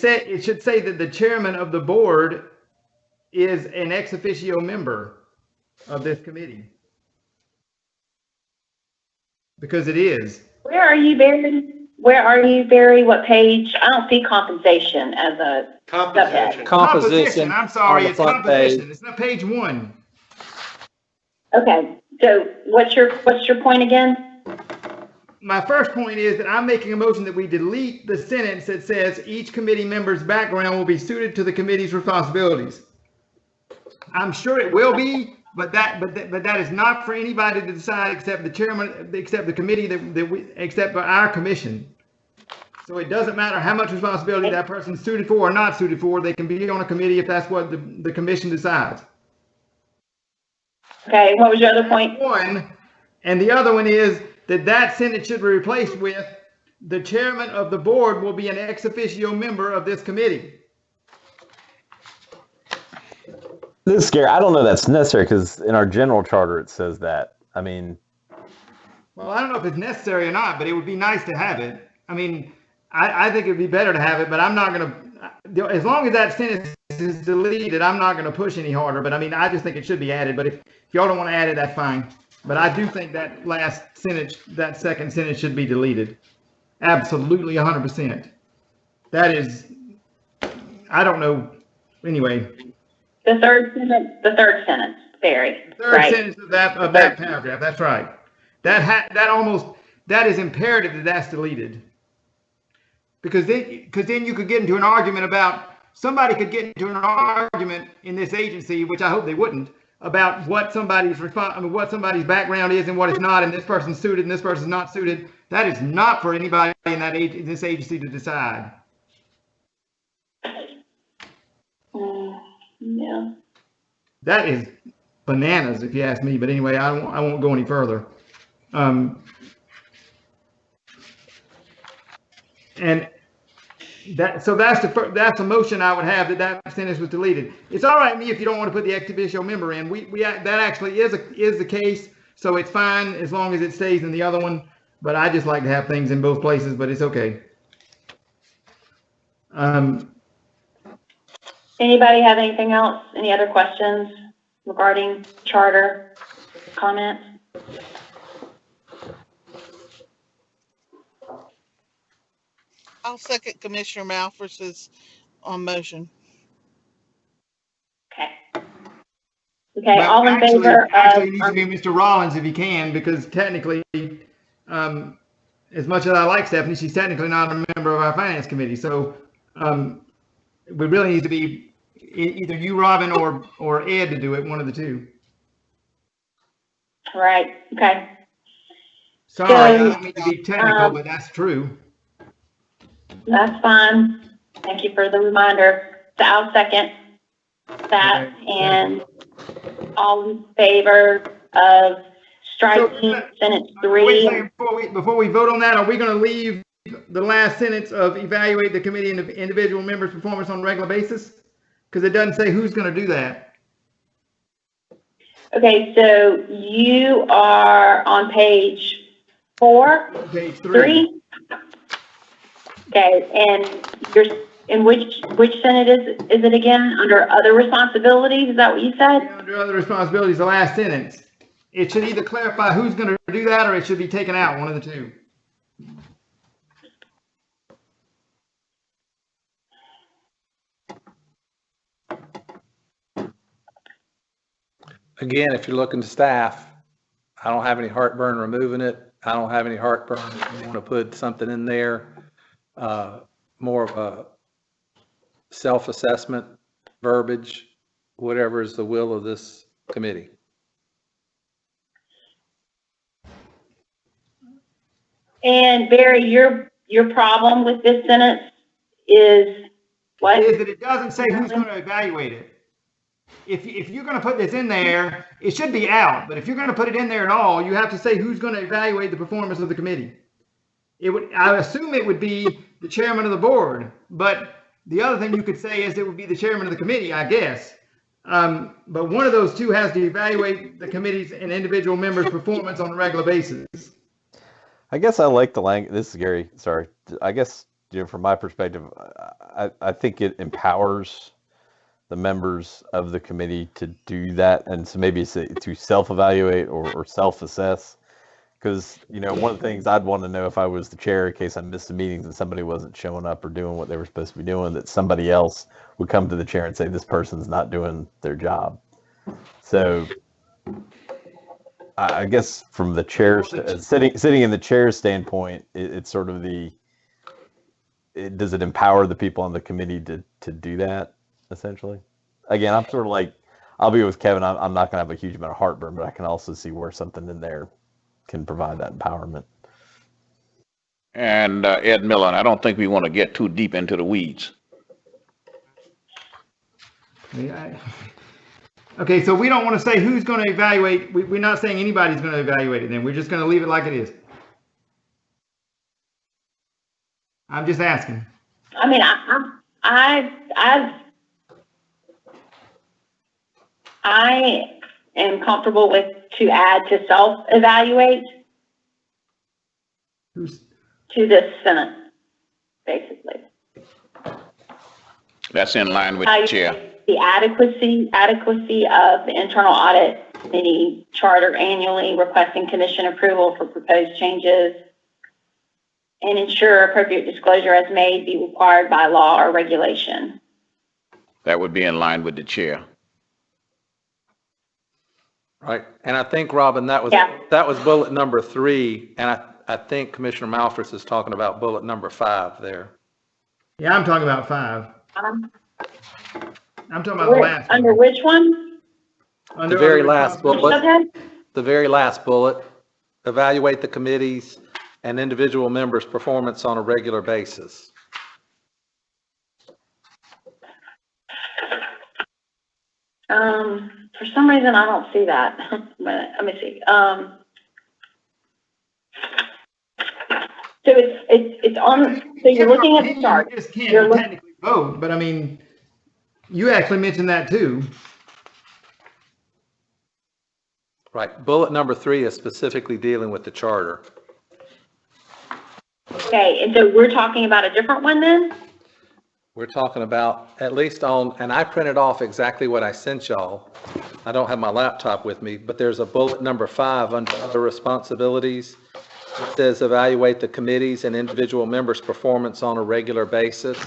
should say that the chairman of the board is an ex officio member of this committee. Because it is. Where are you, Barry? Where are you, Barry? What page? I don't see compensation as a Composition. Composition. I'm sorry, on the it's front composition. page. It's not page 1. Okay, so what's your point again? My first point is that I'm making a motion that we delete the sentence that says each committee member's background will be suited to the committee's responsibilities. I'm sure it will be, but that is not for anybody to decide except the chairman, except the committee except for our commission. So it doesn't matter how much responsibility that person's suited for or not suited for. They can be on a committee if that's what the commission decides. Okay, what was your other point? One, and the other one is that sentence should be replaced with the chairman of the board will be an ex officio member of this committee. This is scary. I don't know that's necessary because in our general charter it says that. I mean, Well, I don't know if it's necessary or not, but it would be nice to have it. I mean, I think it'd be better to have it, but I'm not going to, as long as that sentence is deleted, I'm not going to push any harder. But I mean, I just think it should be added. But if y'all don't want to add it, that's fine. But I do think that last sentence, that second sentence should be deleted. Absolutely 100%. That is, I don't know. Anyway, The third sentence, Barry, third right? sentence of that paragraph. That's right. That is imperative that that's deleted. Because then you could get into an argument about, somebody could get into an argument in this agency, which I hope they wouldn't, about what somebody's background is and what it's not, and this person's suited and this person's not suited. That is not for anybody in this agency to decide. Yeah. That is bananas, if you ask me. But anyway, I won't go any further. And that's a motion I would have that sentence was deleted. It's all right with me if you don't want to put the ex officio member in. That actually is the case, so it's fine as long as it stays in the other one. But I just like to have things in both places, but it's okay. Anybody have anything else? Any other questions regarding charter comments? I'll second Commissioner Malphus's motion. Okay. Okay, Well, all in favor actually, of, it needs to be Mr. Rollins if he can, because technically, as much as I like Stephanie, she's technically not a member of our finance committee. So we really need to be either you, Robin, or Ed to do it, one of the two. right, okay. Sorry, I don't mean to be technical, but that's true. That's fine. Thank you for the reminder. So I'll second that. Okay. And all in favor of striking sentence Wait a 3? second, before we vote on that, are we going to leave the last sentence of evaluate the committee and the individual members' performance on a regular basis? Because it doesn't say who's going to do that. Okay, so you are on page 4? Page 3. Okay, and you're in which sentence is it again? Under other responsibilities, is that what you said? Yeah, under other responsibilities, the last sentence. It should either clarify who's going to do that, or it should be taken out, one of the two. Again, if you're looking to staff, I don't have any heartburn removing it. I don't have any heartburn if you want to put something in there, more of a self-assessment verbiage, whatever is the will of this committee. And Barry, your problem with this sentence is what? Is that it doesn't say who's going to evaluate it. If you're going to put this in there, it should be out. But if you're going to put it in there at all, you have to say who's going to evaluate the performance of the committee. I assume it would be the chairman of the board. But the other thing you could say is it would be the chairman of the committee, I guess. But one of those two has to evaluate the committee's and individual members' performance on a regular basis. I guess I like the language. This is Gary. Sorry. I guess, from my perspective, I think it empowers the members of the committee to do that, and so maybe to self-evaluate or self-assess. Because one of the things I'd want to know if I was the chair, in case I missed the meetings and somebody wasn't showing up or doing what they were supposed to be doing, that somebody else would come to the chair and say this person's not doing their job. So I guess from the chair, sitting in the chair's standpoint, it's sort of does it empower the people on the committee to do that, essentially? Again, I'm sort of like, I'll be with Kevin. I'm not going to have a huge amount of heartburn, but I can also see where something in there can provide that empowerment. And Ed Miller, I don't think we want to get too deep into the weeds. Okay, so we don't want to say who's going to evaluate. We're not saying anybody's going to evaluate it then. We're just going to leave it like it is. I'm just asking. I mean, I am comfortable with to add to self-evaluate to this sentence, basically. That's in line with the chair. The adequacy of the internal audit committee charter annually, requesting commission approval for proposed changes, and ensure appropriate disclosure as may be required by law or regulation. That would be in line with the chair. Right. And I think, Robin, that was bullet number 3. And I think Commissioner Malphus is talking about bullet number 5 there. Yeah, I'm talking about 5. I'm talking about the last under one. Which one? The very last bullet. Okay. The very last bullet. Evaluate the committee's and individual members' performance on a regular basis. For some reason, I don't see that. Let me see. So it's on, so you're looking at the chart. You just You're can't look- technically vote, but I mean, you actually mentioned that too. Right. Bullet number 3 is specifically dealing with the charter. Okay, and so we're talking about a different one then? We're talking about, at least on, and I printed off exactly what I sent y'all. I don't have my laptop with me, but there's a bullet number 5 under other responsibilities. It says evaluate the committees and individual members' performance on a regular basis.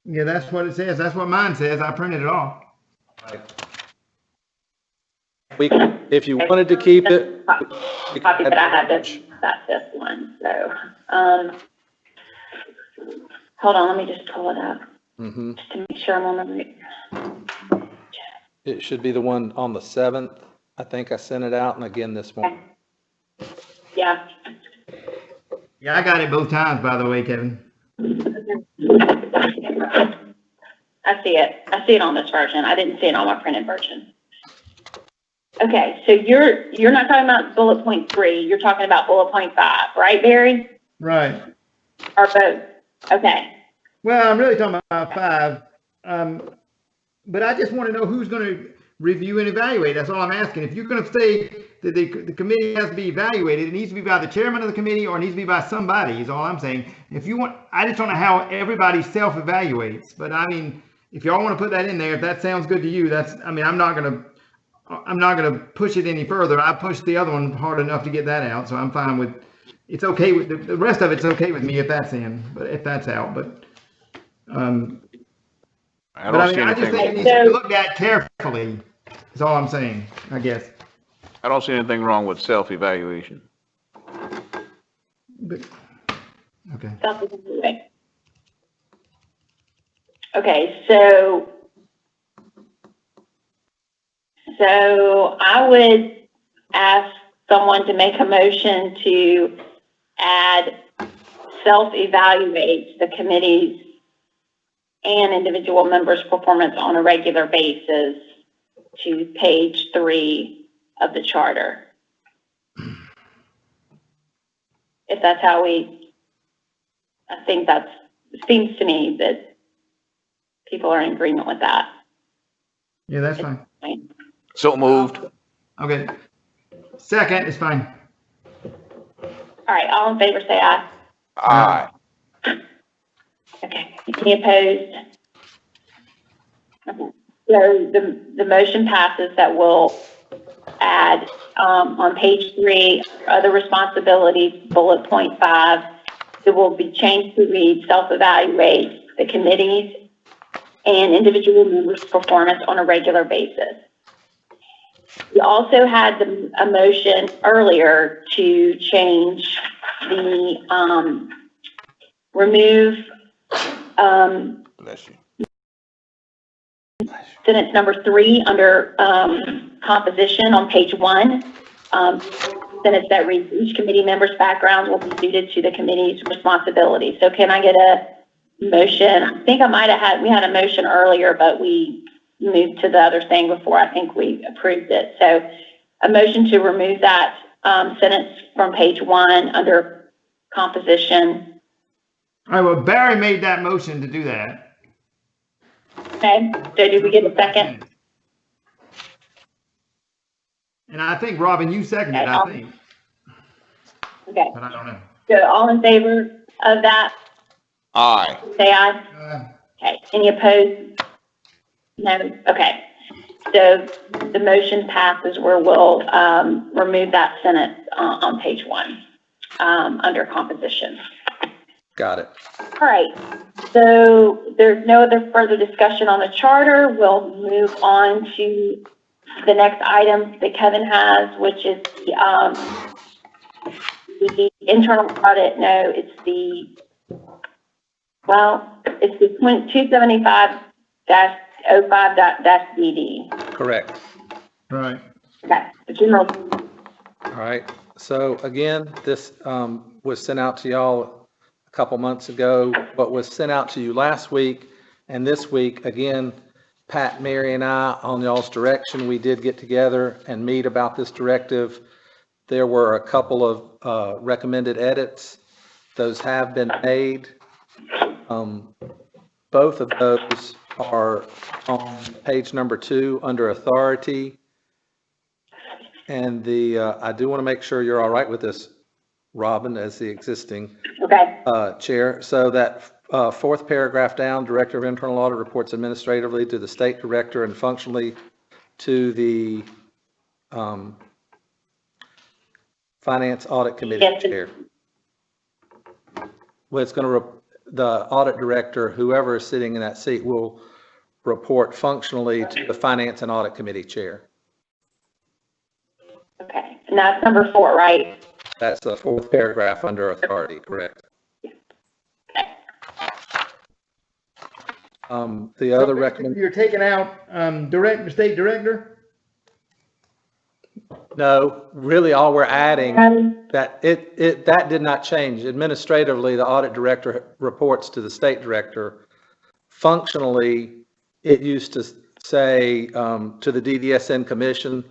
Yeah, that's what it says. That's what mine says. I printed it off. We, if you wanted to keep it. Copy that I have, that's this one, so, hold on, let me just pull it up, just to make sure I'm on the right. It should be the one on the 7th. I think I sent it out, and again this morning. Yeah. Yeah, I got it both times, by the way, Kevin. I see it on this version, I didn't see it on my printed version. Okay, so you're not talking about bullet point 3, you're talking about bullet point 5, right, Barry? Right. Or both? Okay. Well, I'm really talking about 5. But I just want to know who's going to review and evaluate. That's all I'm asking. If you're going to say that the committee has to be evaluated, it needs to be by the chairman of the committee or it needs to be by somebody, is all I'm saying. If you want, I just don't know how everybody self-evaluates. But I mean, if y'all want to put that in there, if that sounds good to you, that's, I mean, I'm not going to push it any further. I pushed the other one hard enough to get that out, so I'm fine with, it's okay with, the rest of it's okay with me if that's in, but if that's out, but, I don't see I just anything, think it needs to be looked at carefully, is all I'm saying, I guess. I don't see anything wrong with self-evaluation. But, okay. Okay, so I would ask someone to make a motion to add self-evaluate the committees and individual members' performance on a regular basis to page 3 of the charter. If that's how I think it seems to me that people are in agreement with that. Yeah, that's fine. So moved. Okay. Second is fine. All right, all in favor say aye. Aye. Okay, any opposed? Okay. So the motion passes. That will add on page 3, other responsibilities, bullet point 5, it will be changed to read self-evaluate the committees and individual members' performance on a regular basis. We also had a motion earlier to change the remove Bless you. sentence number 3 under composition on page 1. Sentence that reads, each committee member's background will be suited to the committee's responsibilities. So can I get a motion? I think we had a motion earlier, but we moved to the other thing before I think we approved it. So a motion to remove that sentence from page 1 under composition. All right, well, Barry made that motion to do that. Okay, so did we get a second? And I think, Robin, you seconded it, I think, Okay, but I don't know. so all in favor of that, Aye. say aye. Okay, any opposed? No, okay. So the motion passes where we'll remove that sentence on page 1 under composition. Got it. All right, so there's no other further discussion on the charter. We'll move on to the next item that Kevin has, which is the internal audit. No, it's the 275-05-DD. Correct. Right. Okay, the general. All right. So again, this was sent out to y'all a couple months ago. What was sent out to you last week and this week, again, Pat, Mary, and I, on y'all's direction, we did get together and meet about this directive. There were a couple of recommended edits Those have been made. Both of those are on page number 2 under authority. And I do want to make sure you're all right with this, Robin, as the existing Okay. chair. So that fourth paragraph down, Director of Internal Audit reports administratively to the state director and functionally to the Finance Audit Committee Yes. chair. Well, it's going to, the audit director, whoever is sitting in that seat, will report functionally to the Finance and Audit Committee chair. Okay. And that's number 4, right? That's the fourth paragraph under authority, correct? Okay. The other recommend, You're taking out, state director? no, really all we're adding, that that did not change. Administratively, the audit director reports to the state director. Functionally, it used to say to the DDSN commission.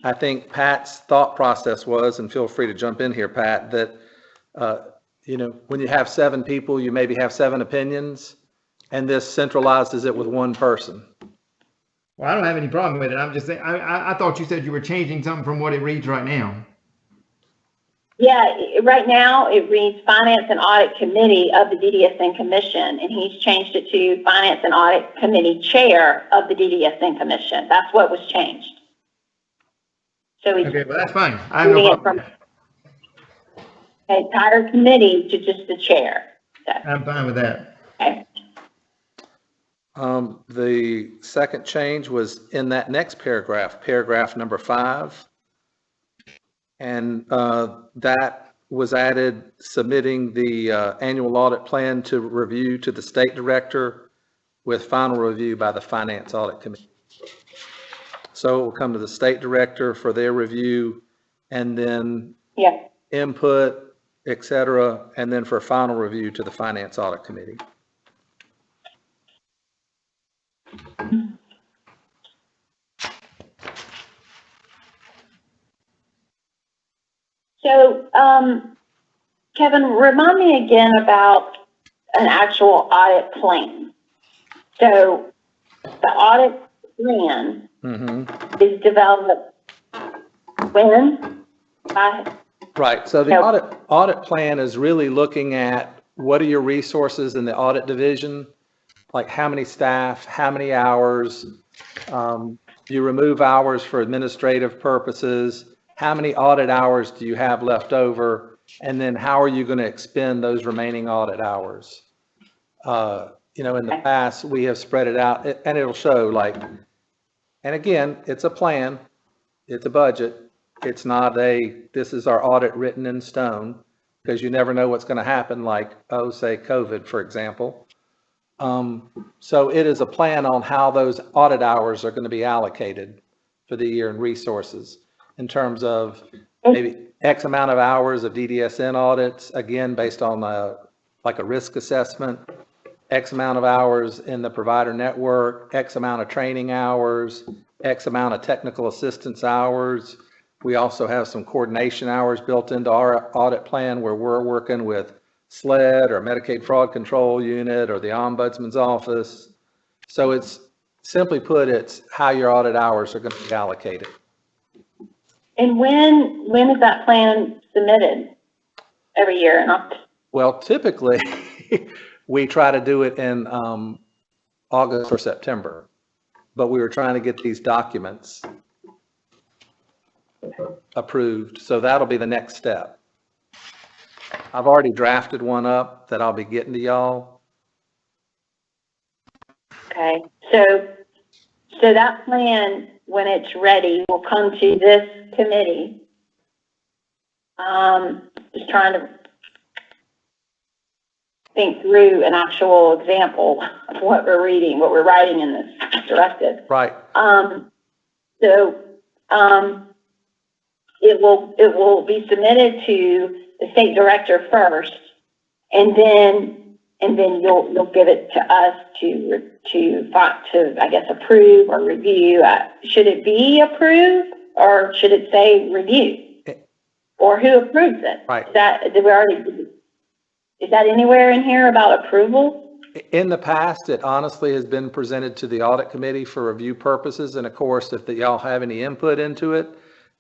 I think Pat's thought process was, and feel free to jump in here, Pat, that, when you have 7 people, you maybe have 7 opinions, and this centralizes it with one person. Well, I don't have any problem with it. I'm just saying, I thought you said you were changing something from what it reads right now. Yeah, right now it reads Finance and Audit Committee of the DDSN Commission, and he's changed it to Finance and Audit Committee Chair of the DDSN Commission. That's what was changed. So he's Okay, well, that's fine. I have no moving it problem. from an entire committee to just the chair. So, I'm fine with that. okay. The second change was in that next paragraph, paragraph number 5. And that was added, submitting the annual audit plan to review to the state director with final review by the Finance Audit Committee. So it will come to the state director for their review and then Yeah. input, et cetera, and then for final review to the Finance Audit Committee. So, Kevin, remind me again about an actual audit plan. So the audit plan is developed when? Right. So the No. audit plan is really looking at what are your resources in the audit division, like how many staff, how many hours, you remove hours for administrative purposes, how many audit hours do you have left over, and then how are you going to expend those remaining audit hours? In the past, we have spread it out, and it'll show and again, it's a plan, it's a budget. It's not this is our audit written in stone, because you never know what's going to happen, say COVID, for example. So it is a plan on how those audit hours are going to be allocated for the year and resources in terms of maybe X amount of hours of DDSN audits, again, based on a risk assessment, X amount of hours in the provider network, X amount of training hours, X amount of technical assistance hours. We also have some coordination hours built into our audit plan where we're working with SLED or Medicaid Fraud Control Unit or the Ombudsman's Office. So it's simply put, it's how your audit hours are going to be allocated. And when is that plan submitted? Every year? Well, typically, we try to do it in August or September, but we were trying to get these documents approved, so that'll be the next step. I've already drafted one up that I'll be getting to y'all. Okay, so that plan, when it's ready, will come to this committee. Just trying to think through an actual example of what we're reading, what we're writing in this directive. Right. It will be submitted to the state director first, and then you'll give it to us to I guess approve or review. Should it be approved or should it say review? Or who approves it? Right. Did we already? Is that anywhere in here about approval? In the past, it honestly has been presented to the audit committee for review purposes. And of course, if y'all have any input into it,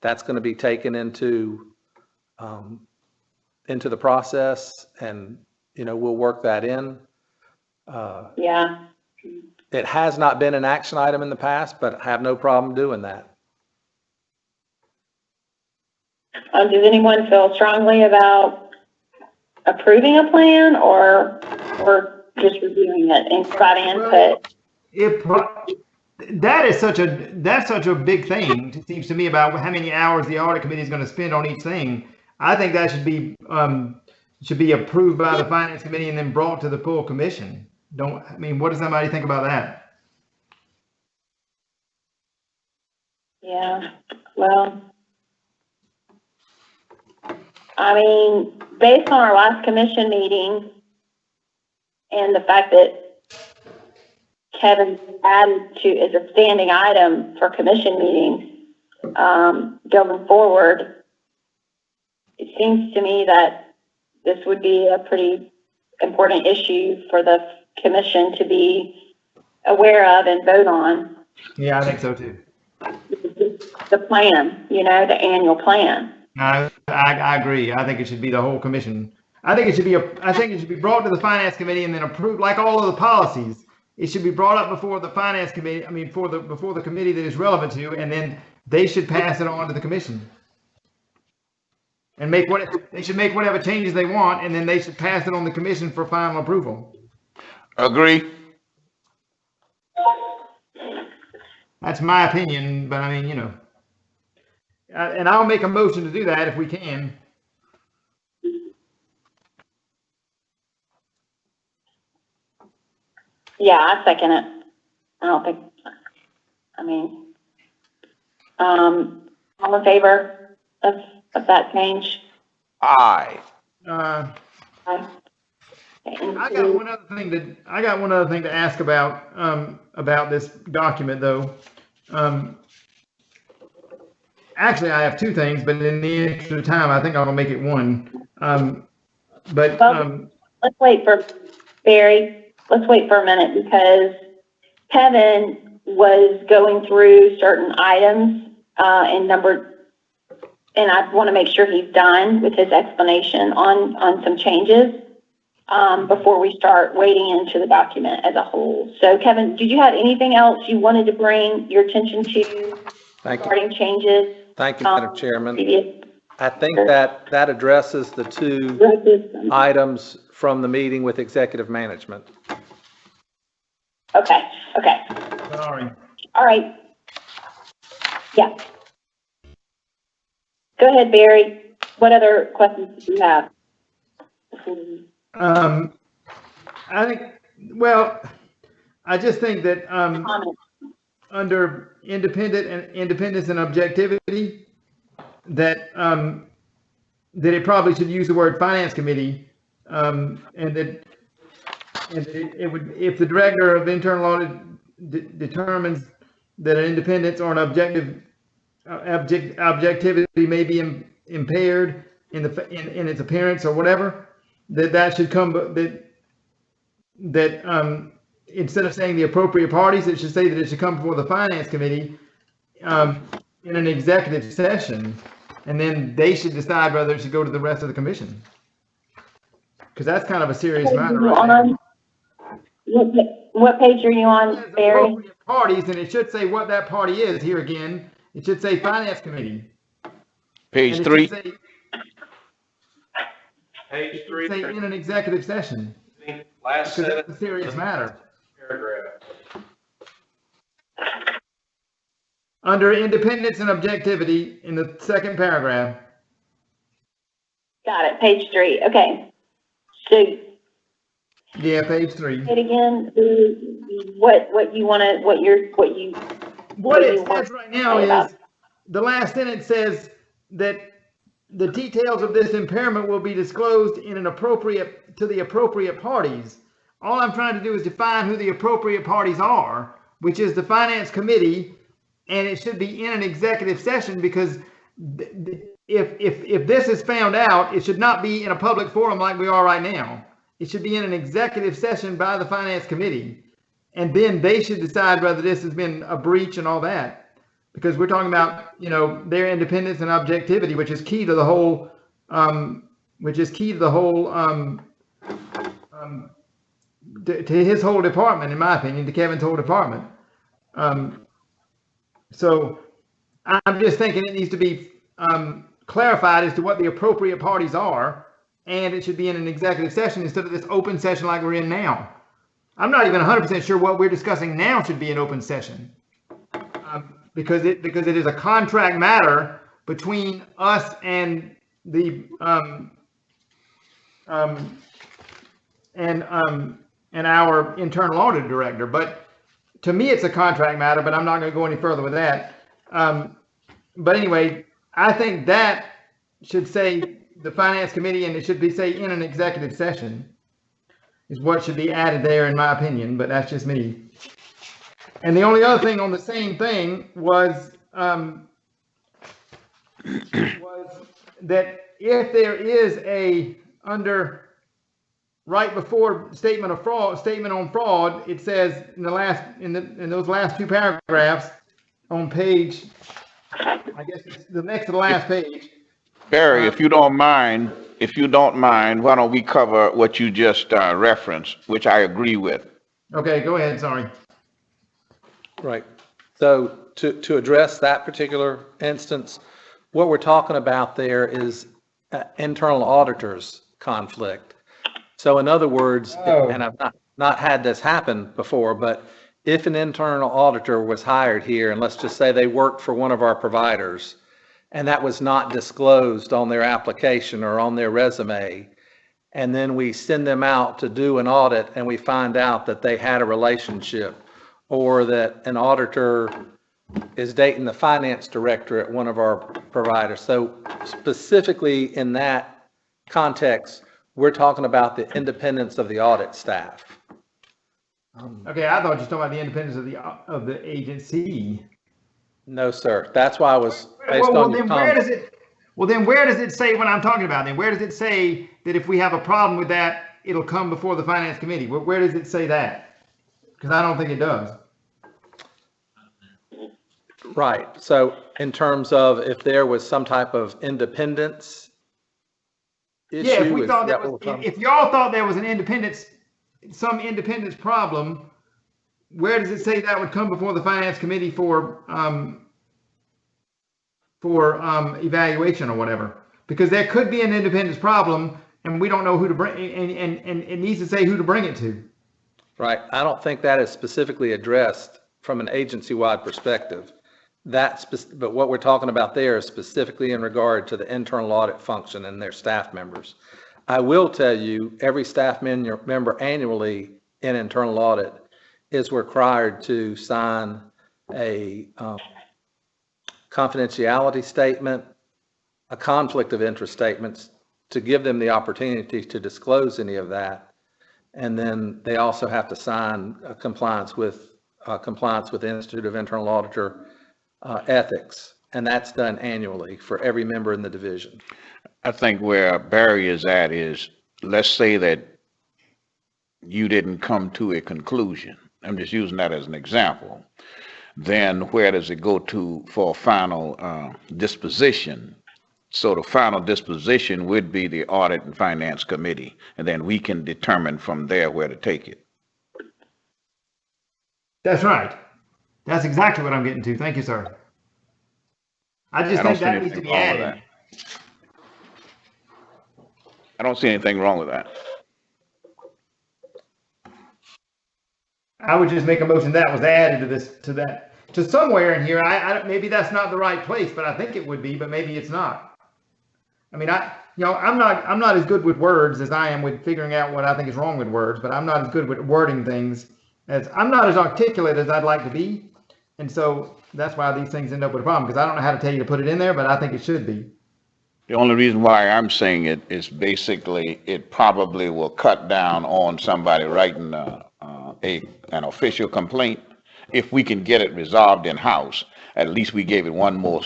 that's going to be taken into the process, and, you know, we'll work that in. Yeah. It has not been an action item in the past, but I have no problem doing that. Does anyone feel strongly about approving a plan or just reviewing it and providing input? That's such a big thing, it seems to me, about how many hours the audit committee is going to spend on each thing. I think that should be approved by the finance committee and then brought to the full commission. What does somebody think about that? Yeah, well, I mean, based on our last commission meeting and the fact that Kevin added to as a standing item for commission meetings going forward, it seems to me that this would be a pretty important issue for the commission to be aware of and vote on. Yeah, I think so too. The plan, the annual plan. I agree. I think it should be the whole commission. I think it should be brought to the finance committee and then approved, like all of the policies. It should be brought up before the finance committee, before the committee that is relevant to, and then they should pass it on to the commission. And they should make whatever changes they want, and then they should pass it on the commission for final approval. Agree. That's my opinion, but and I'll make a motion to do that if we can. Yeah, I second it. I don't think, all in favor of that change? Aye. Aye. I got one other thing to ask about this document, though. Actually, I have two things, but in the interest of time, I think I'm gonna make it one. Let's wait for Barry. Let's wait for a minute, because Kevin was going through certain items and I want to make sure he's done with his explanation on some changes before we start wading into the document as a whole. So, Kevin, did you have anything else you wanted to bring your attention to regarding changes? Thank you, Madam Chairman. I think that addresses the two items from the meeting with executive management. Okay. Sorry. All right. Yeah. Go ahead, Barry. What other questions do you have? I just think that under independence and objectivity, that it probably should use the word finance committee, and that it would, if the director of internal audit determines that an independence or an objectivity may be impaired in its appearance or whatever, that should come, that instead of saying the appropriate parties, it should say that it should come before the finance committee in an executive session, and then they should decide whether it should go to the rest of the commission. Because that's kind of a serious matter right now. What page are you on, Barry? Appropriate parties, and it should say what that party is. Here again, it should say finance committee. Page 3. Page 3. Say in an executive session. Last Because sentence. that's a serious matter. Paragraph. Under independence and objectivity, in the second paragraph. Got it, page 3. Okay. So, Yeah, page 3. say it again. What you want to, What it says right now is, the last sentence says that the details of this impairment will be disclosed to the appropriate parties. All I'm trying to do is define who the appropriate parties are, which is the finance committee, and it should be in an executive session, because if this is found out, it should not be in a public forum like we are right now. it should be in an executive session by the finance committee. And then they should decide whether this has been a breach and all that. Because we're talking about, their independence and objectivity, which is key to the whole, to his whole department, in my opinion, to Kevin's whole department. So I'm just thinking it needs to be clarified as to what the appropriate parties are, and it should be in an executive session instead of this open session like we're in now. I'm not even 100% sure what we're discussing now should be an open session, because it is a contract matter between us and the and our internal audit director. But to me, it's a contract matter, but I'm not going to go any further with that. But anyway, I think that should say the finance committee, and it should be say in an executive session is what should be added there, in my opinion, but that's just me. And the only other thing on the same thing was that if there is right before statement on fraud, it says in those last two paragraphs on page, I guess it's the next to the last page. Barry, if you don't mind, why don't we cover what you just referenced, which I agree with. Okay, go ahead, sorry. Right. So to address that particular instance, what we're talking about there is internal auditors conflict. So in other words, and I've not had this happen before, but if an internal auditor was hired here, and let's just say they worked for one of our providers, and that was not disclosed on their application or on their resume, and then we send them out to do an audit and we find out that they had a relationship, or that an auditor is dating the finance director at one of our providers. So specifically in that context, we're talking about the independence of the audit staff. Okay, I thought you were talking about the independence of the agency. No, sir. That's why I was based on your comment. Then where does it say what I'm talking about then? Where does it say that if we have a problem with that, it'll come before the finance committee? Where does it say that? Because I don't think it does. Right. So in terms of if there was some type of independence issue. Yeah, if we thought if y'all thought there was some independence problem, where does it say that would come before the finance committee for evaluation or whatever? Because there could be an independence problem and we don't know who to bring, and it needs to say who to bring it to. Right. I don't think that is specifically addressed from an agency-wide perspective. But what we're talking about there is specifically in regard to the internal audit function and their staff members. I will tell you, every staff member annually in internal audit is required to sign a confidentiality statement, a conflict of interest statements, to give them the opportunity to disclose any of that. And then they also have to sign compliance with the Institute of Internal Auditor ethics, and that's done annually for every member in the division. I think where Barry is at is, let's say that you didn't come to a conclusion. I'm just using that as an example. Then where does it go to for final disposition? So the final disposition would be the Audit and Finance Committee, and then we can determine from there where to take it. That's right. That's exactly what I'm getting to. Thank you, sir. I just think that needs to be added. I don't see anything wrong with that. I would just make a motion that was added to somewhere in here. Maybe that's not the right place, but I think it would be, but maybe it's not. I mean, I'm not as good with words as I am with figuring out what I think is wrong with words, but I'm not as good with wording things I'm not as articulate as I'd like to be. And so that's why these things end up with a problem, because I don't know how to tell you to put it in there, but I think it should be. The only reason why I'm saying it is basically it probably will cut down on somebody writing an official complaint. If we can get it resolved in-house, at least we gave it one more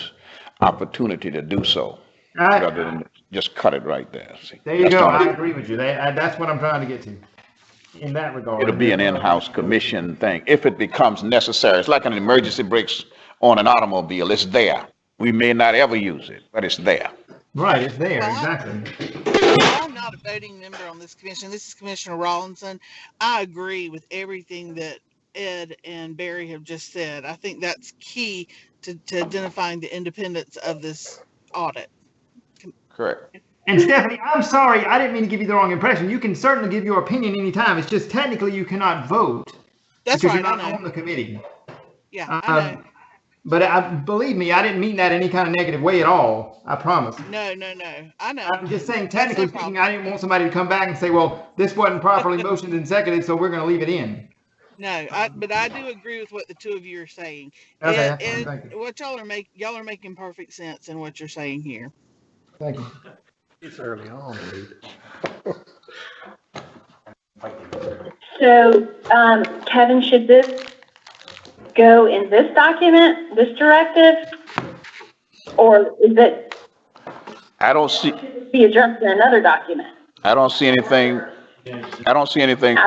opportunity to do so. rather than just cut it right there. See, There you that's go. not I a- agree with you. That's what I'm trying to get to in that regard. It'll be an in-house commission thing if it becomes necessary. It's like an emergency brakes on an automobile. It's there. We may not ever use it, but it's there. Right, it's there, Well, exactly. I'm not a voting member on this commission. This is Commissioner Rawlinson. I agree with everything that Ed and Barry have just said. I think that's key to identifying the independence of this audit. Correct. And Stephanie, I'm sorry, I didn't mean to give you the wrong impression. You can certainly give your opinion anytime. It's just technically you cannot vote That's because right, you're I not know. on the committee. Yeah, I know. But believe me, I didn't mean that any kind of negative way at all. I promise. No. I know. I'm just saying, That's no technically problem. speaking, I didn't want somebody to come back and say, well, this wasn't properly motioned and seconded, so we're going to leave it in. No, but I do agree with what the two of you are saying. Okay, And thank you. what y'all are making perfect sense in what you're saying here. Thank you. It's early on, dude. So, Kevin, should this go in this document, this directive? Or is it I don't see be addressed in another document? I don't see anything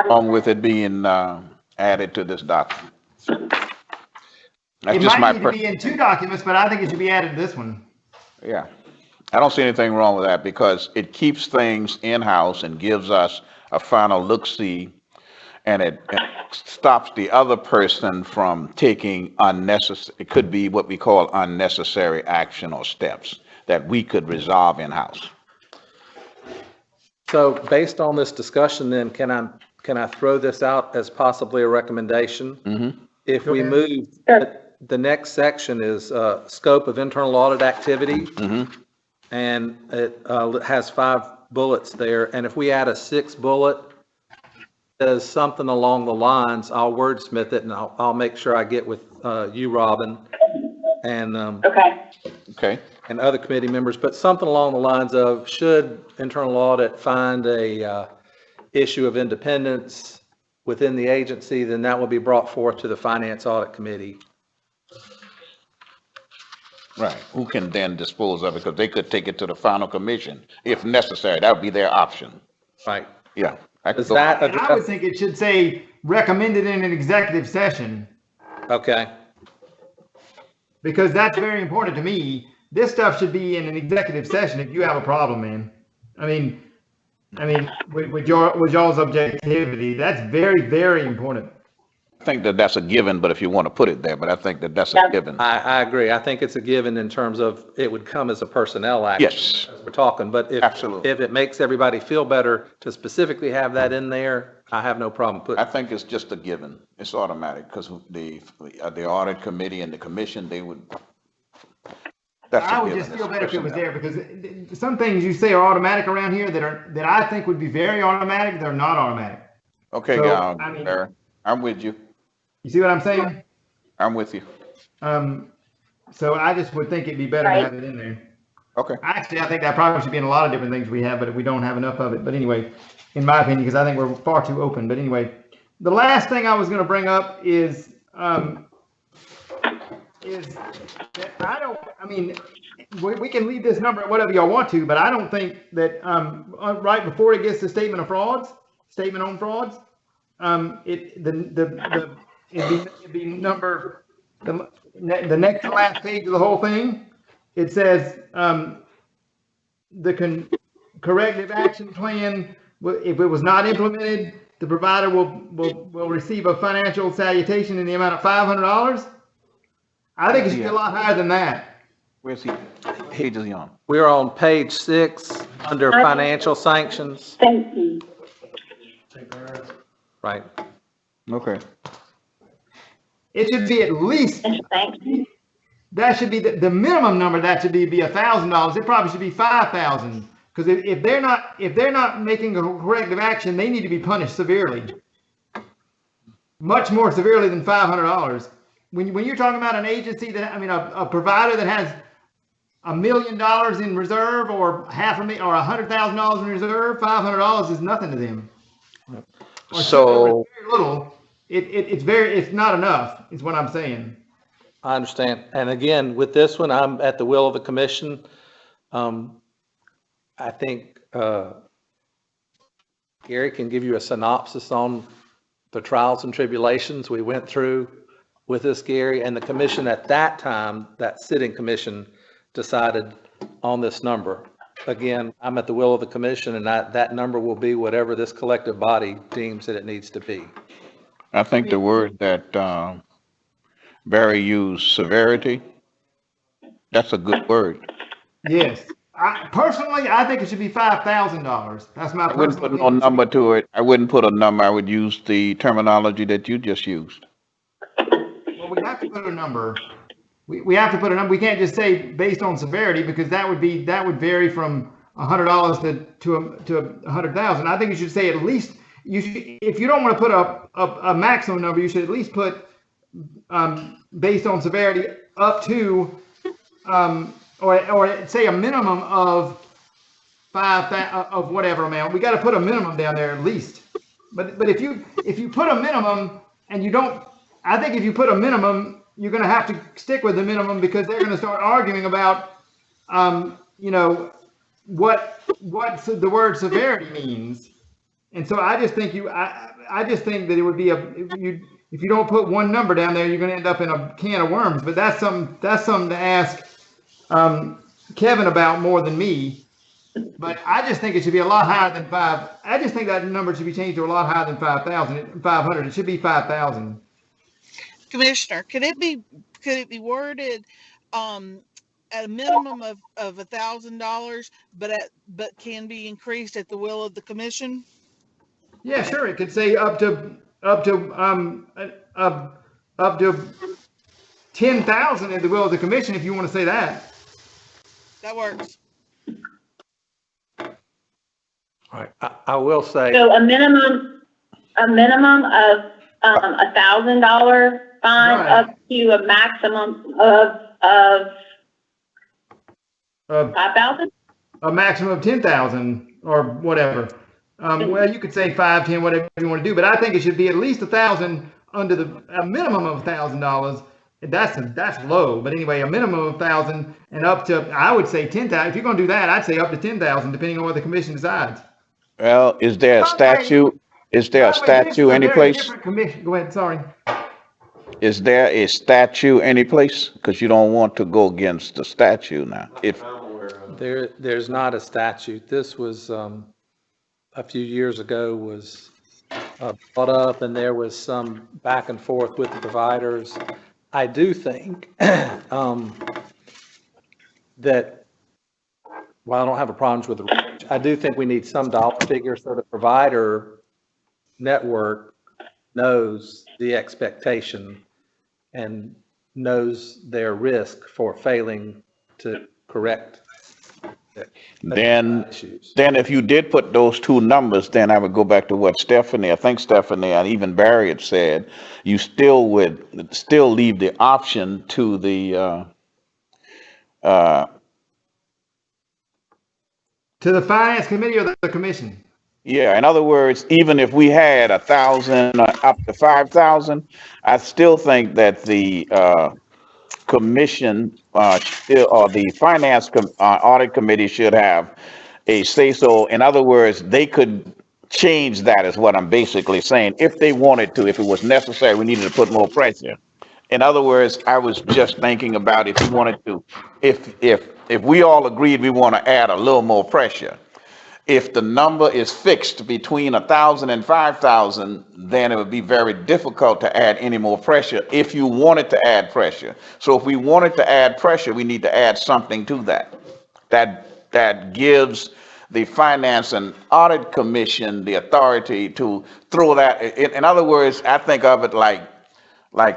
wrong with it being added to this document. That's It just might my need to be in two documents, but I think it should be added to this one. Yeah. I don't see anything wrong with that because it keeps things in-house and gives us a final look-see, and it stops the other person from taking unnecessary, it could be what we call unnecessary action or steps that we could resolve in-house. So based on this discussion, then, can I throw this out as possibly a recommendation? Mm-hmm. If we move, Sure. the next section is scope of internal audit activity. Mm-hmm. And it has 5 bullets there. And if we add a 6th bullet, says something along the lines, I'll wordsmith it and I'll make sure I get with you, Robin, and Okay. and other committee members, but something along the lines of, should internal audit find a issue of independence within the agency, then that will be brought forth to the Finance Audit Committee. Right. Who can then dispose of it because they could take it to the final commission if necessary. That would be their option. Right. Yeah. Does that And I would address? think it should say recommended in an executive session, Okay. because that's very important to me. This stuff should be in an executive session if you have a problem, man. I mean, with y'all's objectivity, that's very, very important. I think that that's a given, but if you want to put it there, but I think that that's a Yeah. given. I agree. I think it's a given in terms of it would come as a personnel action. Yes. As we're talking, but Absolutely. if it makes everybody feel better to specifically have that in there, I have no problem putting. I think it's just a given. It's automatic because the audit committee and the commission, they would. That's a I would given. just It's feel better if it was personnel. there, because some things you say are automatic around here that I think would be very automatic, they're not automatic. Okay, So, yeah, I mean- Barry, I'm with you. You see what I'm saying? I'm with you. So I just would think it'd be better to Right. have it in there. Okay. Actually, I think that probably should be in a lot of different things we have, but we don't have enough of it. But anyway, in my opinion, because I think we're far too open. But anyway, the last thing I was going to bring up is that we can leave this number at whatever y'all want to, but I don't think that right before it gets to statement on frauds, it'd be number, the next to last page of the whole thing. It says, the corrective action plan, if it was not implemented, the provider will receive a financial salutation in the amount of $500. I think it should be a lot higher than that. Where's he? Page is he on? We're on page 6 under financial sanctions. Thank you. Right. Okay. It should be at least, Interesting. that should be the minimum number. That should be $1,000. It probably should be 5,000. Because if they're not making a corrective action, they need to be punished severely, much more severely than $500. When you're talking about an agency a provider that has $1 million in reserve or $500,000 or $100,000 in reserve, $500 is nothing to them. Or So very little. It's not enough, is what I'm saying. I understand. And again, with this one, I'm at the will of the commission. I think Gary can give you a synopsis on the trials and tribulations we went through with this, Gary, and the commission at that time, that sitting commission, decided on this number. Again, I'm at the will of the commission, and that number will be whatever this collective body deems that it needs to be. I think the word that Barry used, severity, that's a good word. Yes. Personally, I think it should be $5,000. That's my I wouldn't personal put no opinion. number to it. I wouldn't put a number. I would use the terminology that you just used. Well, we have to put a number. We have to put a number. We can't just say based on severity, because that would vary from $100 to 100,000. I think you should say at least, if you don't want to put a maximum number, you should at least put based on severity up to or say a minimum of of whatever amount. We got to put a minimum down there at least. But if you put a minimum and you don't, I think if you put a minimum, you're going to have to stick with the minimum, because they're going to start arguing about what the word severity means. And so I just think I just think that it would be if you don't put one number down there, you're going to end up in a can of worms. But that's something to ask Kevin about more than me. But I just think it should be a lot higher than 5. I just think that number should be changed to a lot higher than 500. It should be 5,000. Commissioner, could it be worded at a minimum of $1,000, but can be increased at the will of the commission? Yeah, sure. It could say up to 10,000 at the will of the commission, if you want to say that. That works. All right, I will say, So a minimum of $1,000 fine, Right. up to a maximum of 5,000? A maximum of 10,000 or whatever. Well, you could say 5, 10, whatever you want to do, but I think it should be at least 1,000 under a minimum of $1,000. That's low, but anyway, a minimum of 1,000 and up to, I would say 10,000. If you're going to do that, I'd say up to 10,000, depending on what the commission decides. Well, is there a statute? Is there a statute any place? Go ahead, sorry. Is there a statute any place? Because you don't want to go against the statute now. If there's not a statute. This was a few years ago was brought up, and there was some back and forth with the providers. I do think that while I don't have a problem with the range, I do think we need some dollar figure so the provider network knows the expectation and knows their risk for failing to correct then issues. if you did put those two numbers, then I would go back to what Stephanie and even Barry had said. You still would leave the option to the To the finance committee or the commission? yeah, in other words, even if we had 1,000 up to 5,000, I still think that the commission or the finance audit committee should have a say so. In other words, they could change that, is what I'm basically saying, if they wanted to. If it was necessary, we needed to put more pressure. In other words, I was just thinking about if you wanted to, if we all agreed we want to add a little more pressure. If the number is fixed between 1,000 and 5,000, then it would be very difficult to add any more pressure if you wanted to add pressure. So if we wanted to add pressure, we need to add something to that. That gives the Finance and Audit Commission the authority to throw that. In other words, I think of it like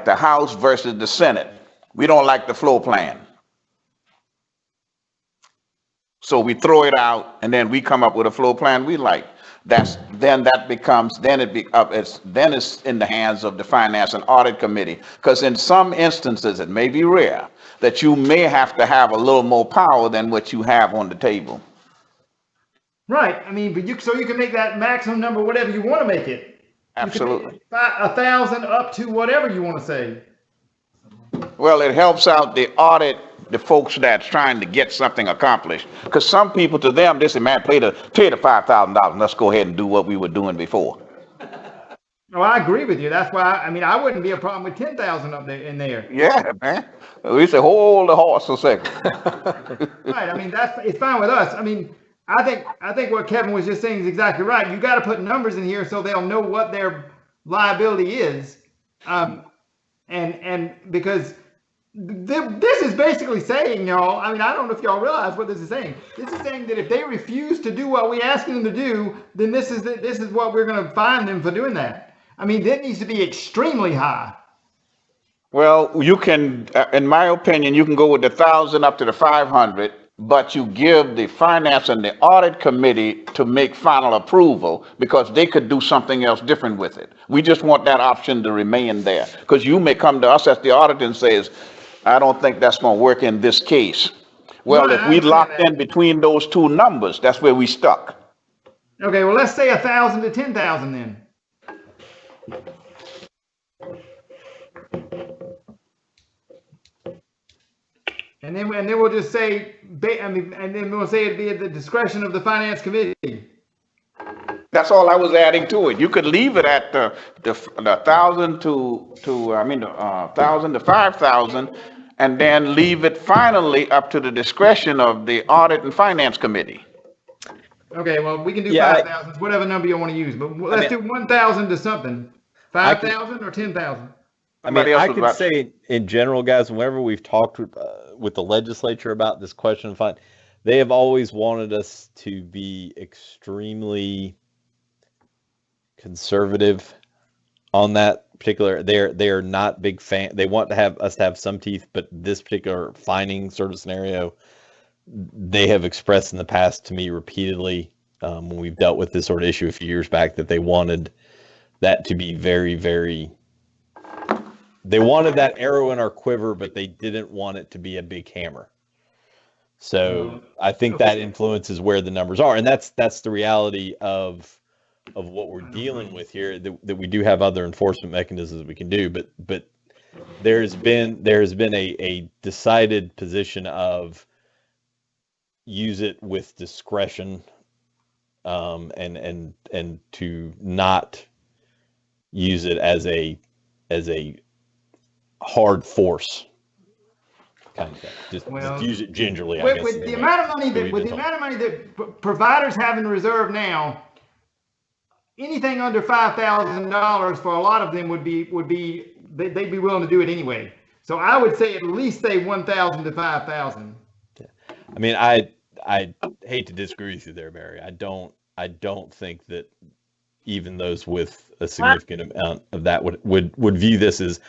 the House versus the Senate. We don't like the floor plan. So we throw it out, and then we come up with a floor plan we like. It's in the hands of the Finance and Audit Committee. Because in some instances, it may be rare that you may have to have a little more power than what you have on the table. Right. I mean, but you can make that maximum number whatever you want to make it. Absolutely. 1,000 up to whatever you want to say. Well, it helps out the audit the folks that's trying to get something accomplished. Because some people, to them, they say, man, pay the $5,000. Let's go ahead and do what we were doing before. Oh, I agree with you. That's why, I mean, I wouldn't be a problem with 10,000 up there in there. Yeah, man. We say, hold the horse a second. Right, I mean, it's fine with us. I mean, I think what Kevin was just saying is exactly right. You got to put numbers in here so they'll know what their liability is. And because this is basically saying, y'all, I mean, I don't know if y'all realize what this is saying. This is saying that if they refuse to do what we ask them to do, then this is what we're going to fine them for doing that. I mean, that needs to be extremely high. Well, you can, in my opinion, you can go with the 1,000 up to the 500, but you give the finance and the audit committee to make final approval because they could do something else different with it. We just want that option to remain there because you may come to us as the auditor and says, I don't think that's going to work in this case. Well, No, if we locked in between those two numbers, that's where we stuck. Okay, well, let's say 1,000 to 10,000 then. And then we'll just say, and then we'll say it'd be at the discretion of the finance committee. That's all I was adding to it. You could leave it at the 1,000 to 1,000 to 5,000, and then leave it finally up to the discretion of the audit and finance committee. Okay, well, we can do Yeah, 5,000, whatever number you want to use, but let's do 1,000 to something. 5,000 or 10,000? I mean, I could say in general, guys, whenever we've talked with the legislature about this question of fine, they have always wanted us to be extremely conservative on that particular. They are not big fan. They want to have us to have some teeth, but this particular fining sort of scenario, they have expressed in the past to me repeatedly when we've dealt with this sort of issue a few years back that they wanted that to be very, very. They wanted that arrow in our quiver, but they didn't want it to be a big hammer. So I think that influences where the numbers are, and that's the reality of what we're dealing with here. That we do have other enforcement mechanisms we can do, but there has been a decided position of use it with discretion, and to not use it as a hard force kind of thing. Just use it gingerly, I guess. With the amount of money that providers have in reserve now, anything under $5,000 for a lot of them would be they'd be willing to do it anyway. So I would say at least say 1,000 to 5,000. Yeah. I mean, I hate to disagree with you there, Barry. I don't think that even those with a significant amount of that would view this as,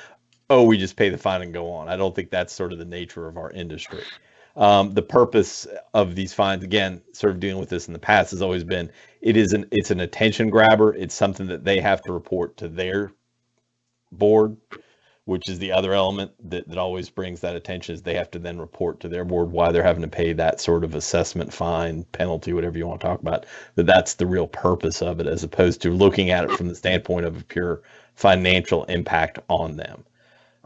oh, we just pay the fine and go on. I don't think that's sort of the nature of our industry. The purpose of these fines, again, sort of dealing with this in the past, has always been it's an attention grabber. It's something that they have to report to their board, which is the other element that always brings that attention, is they have to then report to their board why they're having to pay that sort of assessment, fine, penalty, whatever you want to talk about. That's the real purpose of it, as opposed to looking at it from the standpoint of a pure financial impact on them.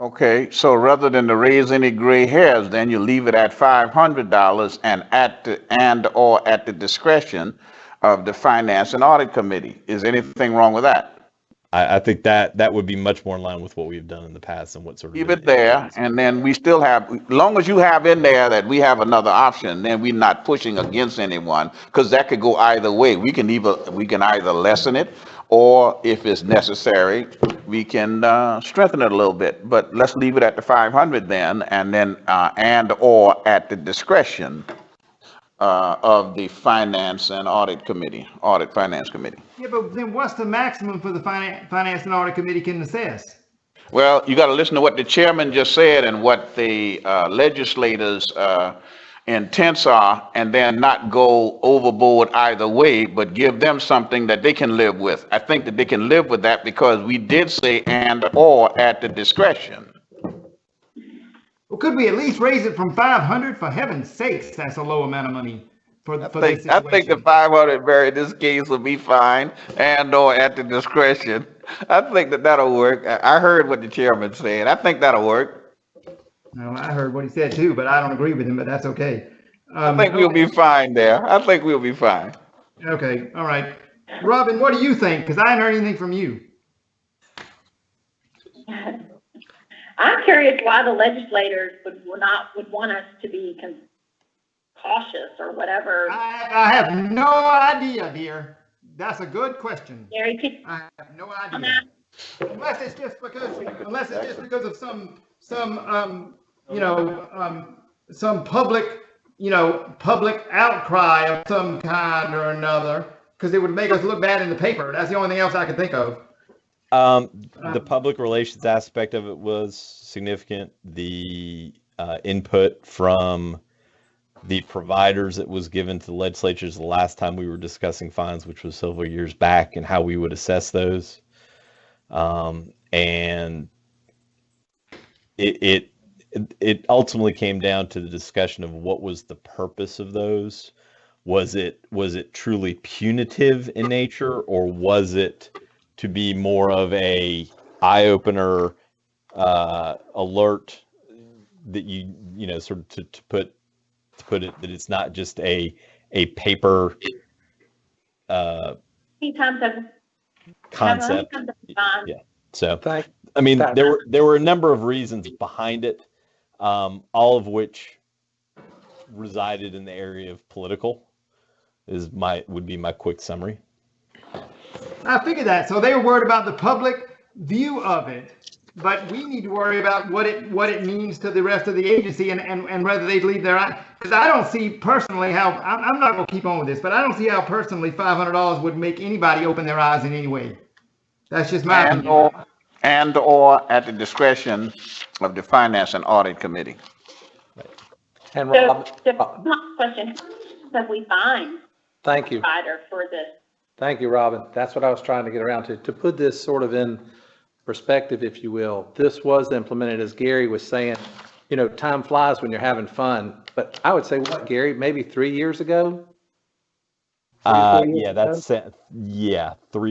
Okay, so rather than to raise any gray hairs, then you leave it at $500 or at the discretion of the finance and audit committee. Is anything wrong with that? I think that would be much more in line with what we've done in the past and what sort of. Keep it there, and then we still have, as long as you have in there that we have another option, then we're not pushing against anyone, because that could go either way. We can either lessen it, or if it's necessary, we can strengthen it a little bit. But let's leave it at the 500 then, and then or at the discretion of the finance and audit finance committee. Yeah, but then what's the maximum for the finance and audit committee can assess? Well, you got to listen to what the chairman just said and what the legislators' intents are, and then not go overboard either way, but give them something that they can live with. I think that they can live with that because we did say or at the discretion. Well, could we at least raise it from 500? For heaven's sakes, that's a low amount of money for this situation. I think the 500, Barry, in this case will be fine, or at the discretion. I think that'll work. I heard what the chairman said. I think that'll work. No, I heard what he said too, but I don't agree with him, but that's okay. I think we'll be fine there. I think we'll be fine. Okay, all right. Robin, what do you think? Because I haven't heard anything from you. I'm curious why the legislators would want us to be cautious or whatever. I have no idea, dear. That's a good question. Gary, could I have no idea. Unless it's just because of some public outcry of some kind or another, because it would make us look bad in the paper. That's the only thing else I can think of. The public relations aspect of it was significant. The input from the providers that was given to the legislatures the last time we were discussing fines, which was several years back, and how we would assess those. And it ultimately came down to the discussion of what was the purpose of those. Was it truly punitive in nature, or was it to be more of a eye-opener alert that you know, sort of to put it that it's not just a paper concept. Yeah. So I mean, there were a number of reasons behind it, all of which resided in the area of political. Would be my quick summary. I figured that. So they were worried about the public view of it, but we need to worry about what it means to the rest of the agency and whether they leave their eye. Because I don't see personally how, I'm not going to keep on with this, but I don't see how personally $500 would make anybody open their eyes in any way. That's just my opinion. Or at the discretion of the Finance and Audit Committee. And So, Rob, the question, have we fined thank you. provider for this? Thank you, Robin. That's what I was trying to get around to. To put this sort of in perspective, if you will, this was implemented, as Gary was saying, you know, time flies when you're having fun. But I would say, what, Gary, maybe 3 years ago? 3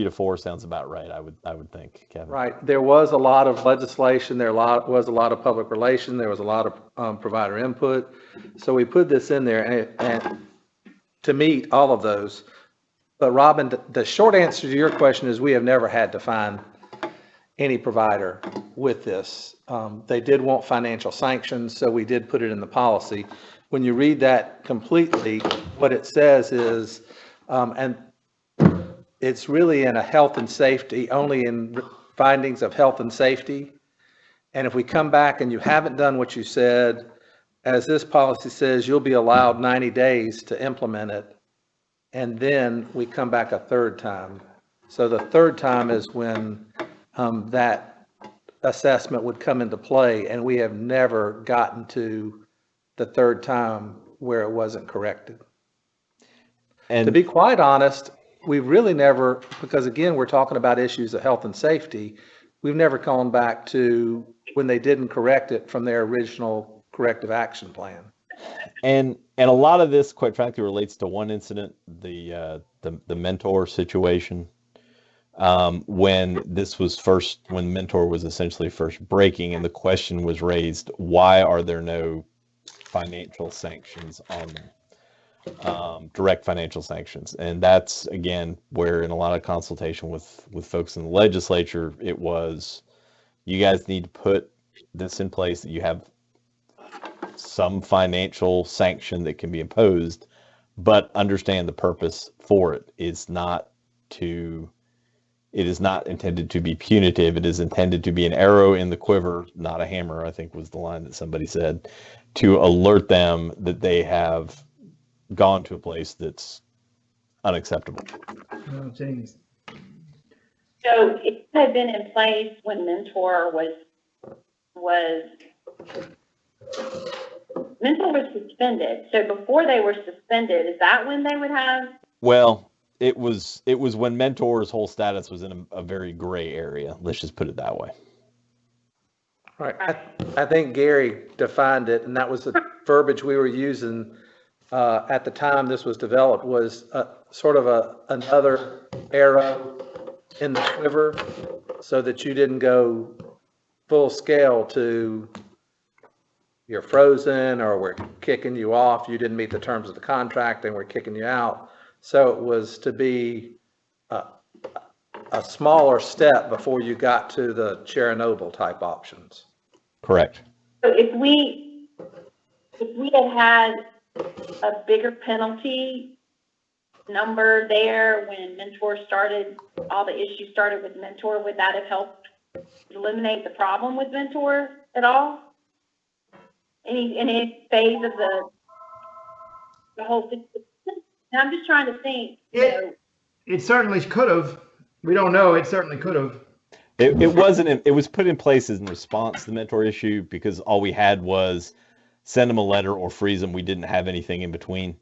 to 4 sounds about right. I would think, Kevin. Right. There was a lot of legislation. There was a lot of public relation. There was a lot of provider input. So we put this in there and to meet all of those. But Robin, the short answer to your question is we have never had to find any provider with this. They did want financial sanctions, so we did put it in the policy. When you read that completely, what it says is, and it's really in a health and safety, only in findings of health and safety. And if we come back and you haven't done what you said, as this policy says, you'll be allowed 90 days to implement it. And then we come back a third time. So the third time is when that assessment would come into play, and we have never gotten to the third time where it wasn't corrected. And to be quite honest, we've really never, because again, we're talking about issues of health and safety, we've never gone back to when they didn't correct it from their original corrective action plan. And a lot of this, quite frankly, relates to one incident, the mentor situation. When mentor was essentially first breaking, and the question was raised, why are there no financial sanctions on them, direct financial sanctions? And that's, again, where in a lot of consultation with folks in the legislature, it was, you guys need to put this in place, that you have some financial sanction that can be imposed, but understand the purpose for it is not intended to be punitive. It is intended to be an arrow in the quiver, not a hammer, I think was the line that somebody said, to alert them that they have gone to a place that's unacceptable. Oh, geez. So it had been in place when Mentor was suspended. So before they were suspended, is that when they would have? Well, it was when Mentor's whole status was in a very gray area. Let's just put it that way. Right. I think Gary defined it, and that was the verbiage we were using at the time this was developed, was sort of another arrow in the quiver, so that you didn't go full scale to you're frozen, or we're kicking you off, you didn't meet the terms of the contract and we're kicking you out. So it was to be a smaller step before you got to the Chernobyl type options. Correct. So if we had a bigger penalty number there when Mentor started, all the issues started with Mentor, would that have helped eliminate the problem with Mentor at all? Any phase of the whole thing? And I'm just trying to think, It certainly could have. We don't know. It certainly could have. It wasn't. It was put in place as in response to the mentor issue because all we had was send them a letter or freeze them. We didn't have anything in between.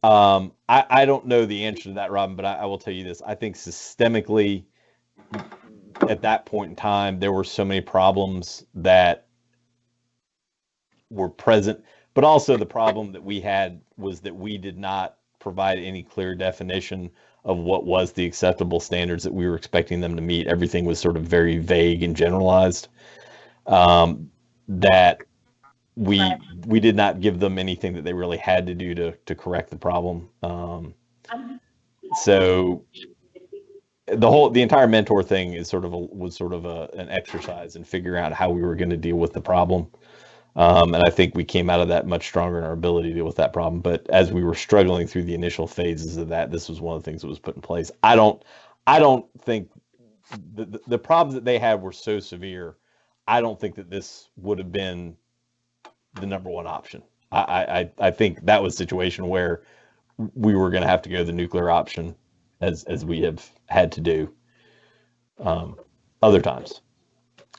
I don't know the answer to that, Robin, but I will tell you this. I think systemically, at that point in time, there were so many problems that were present, but also the problem that we had was that we did not provide any clear definition of what was the acceptable standards that we were expecting them to meet. Everything was sort of very vague and generalized. That we did not give them anything that they really had to do to correct the problem. So the entire mentor thing is was an exercise in figuring out how we were going to deal with the problem. And I think we came out of that much stronger in our ability to deal with that problem. But as we were struggling through the initial phases of that, this was one of the things that was put in place. I don't think the problems that they had were so severe. I don't think that this would have been the number one option. I think that was a situation where we were going to have to go the nuclear option as we have had to do other times.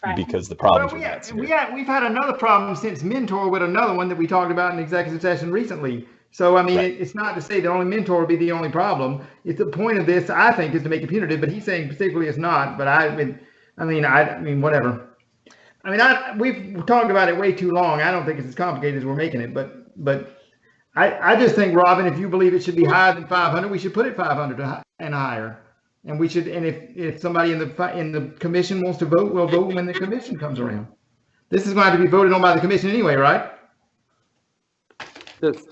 Right. Because the problems we've had another problem since Mentor with another one that we talked about in executive session recently. So I mean, right. It's not to say the only Mentor will be the only problem. It's the point of this, I think, is to make it punitive. But he's saying particularly it's not. But I mean, whatever. I mean, we've talked about it way too long. I don't think it's as complicated as we're making it. But I just think, Robin, if you believe it should be higher than 500, we should put it 500 and higher. And we should, and if somebody in the commission wants to vote, we'll vote when the commission comes around. This is going to have to be voted on by the commission anyway, right? The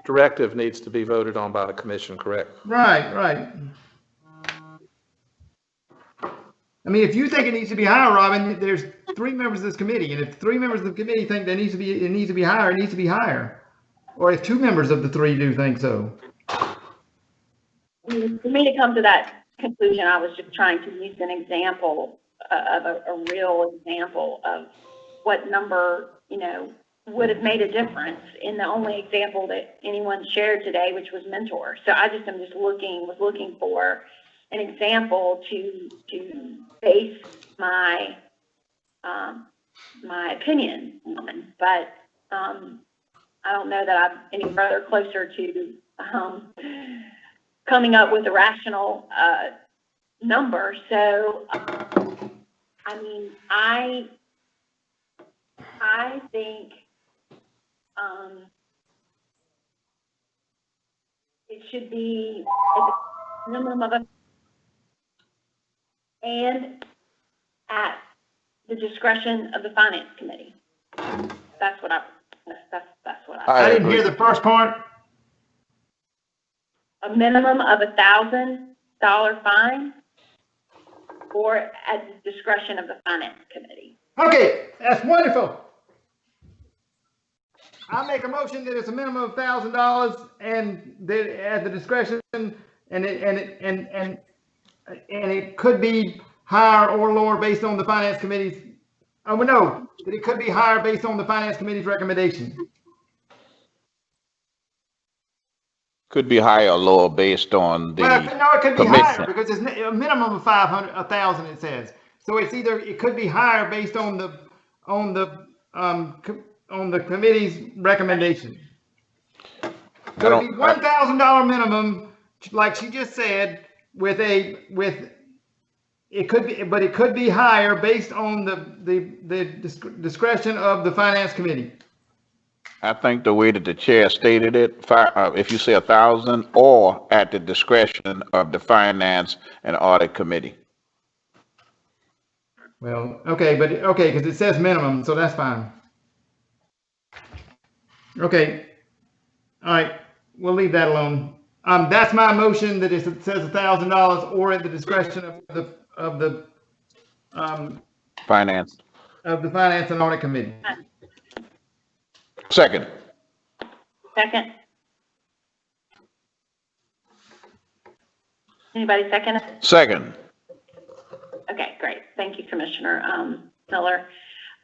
directive needs to be voted on by the commission, correct? Right. I mean, if you think it needs to be higher, Robin, there's 3 members of this committee, and if 3 members of the committee think it needs to be higher, it needs to be higher. Or if 2 members of the 3 do think so. For me to come to that conclusion, I was just trying to use an example of a real example of what number, would have made a difference in the only example that anyone shared today, which was Mentor. So I just am was looking for an example to base my my opinion on, but I don't know that I'm any further closer to coming up with a rational number. So, I mean, I think it should be a minimum of and at the discretion of the finance committee. That's what I didn't hear the first part. A minimum of $1,000 fine or at the discretion of the finance committee. Okay, that's wonderful. I make a motion that it's a minimum of $1,000 and that at the discretion and it could be higher or lower based on the finance committee's. Oh no, that it could be higher based on the finance committee's recommendation. Could be higher or lower based on the. Well, no, it could be higher because it's a minimum of 500, 1,000. It says so. It could be higher based on the committee's recommendation. So it'd be $1,000 minimum, like she just said, it could be higher based on the discretion of the finance committee. I think the way that the chair stated it, if you say 1,000 or at the discretion of the finance and audit committee. Well, okay, because it says minimum, so that's fine. Okay. All right, we'll leave that alone. That's my motion that it says $1,000 or at the discretion Finance. of the Finance and Audit Committee. Second. Second. Anybody second? Second. Okay, great. Thank you, Commissioner Miller.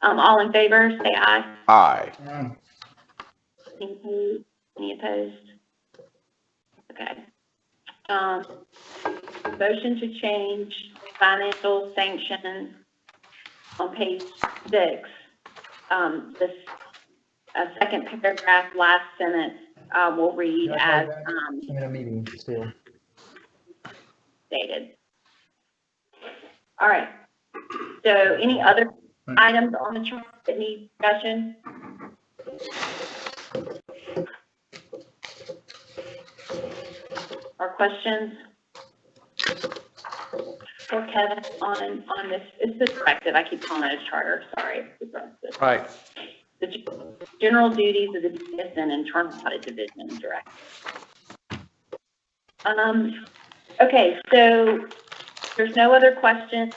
All in favor, say aye. Aye. Any opposed? Okay. Motion to change financial sanction on page 6. This second paragraph, last sentence, will read as In a meeting still. stated. All right. So any other items on the chart that need discussion? Or questions? For Kevin on this, it's the directive, I keep calling it a charter, sorry. Right. The general duties of the DSN Internal Audit Division Directive. Okay, so there's no other questions.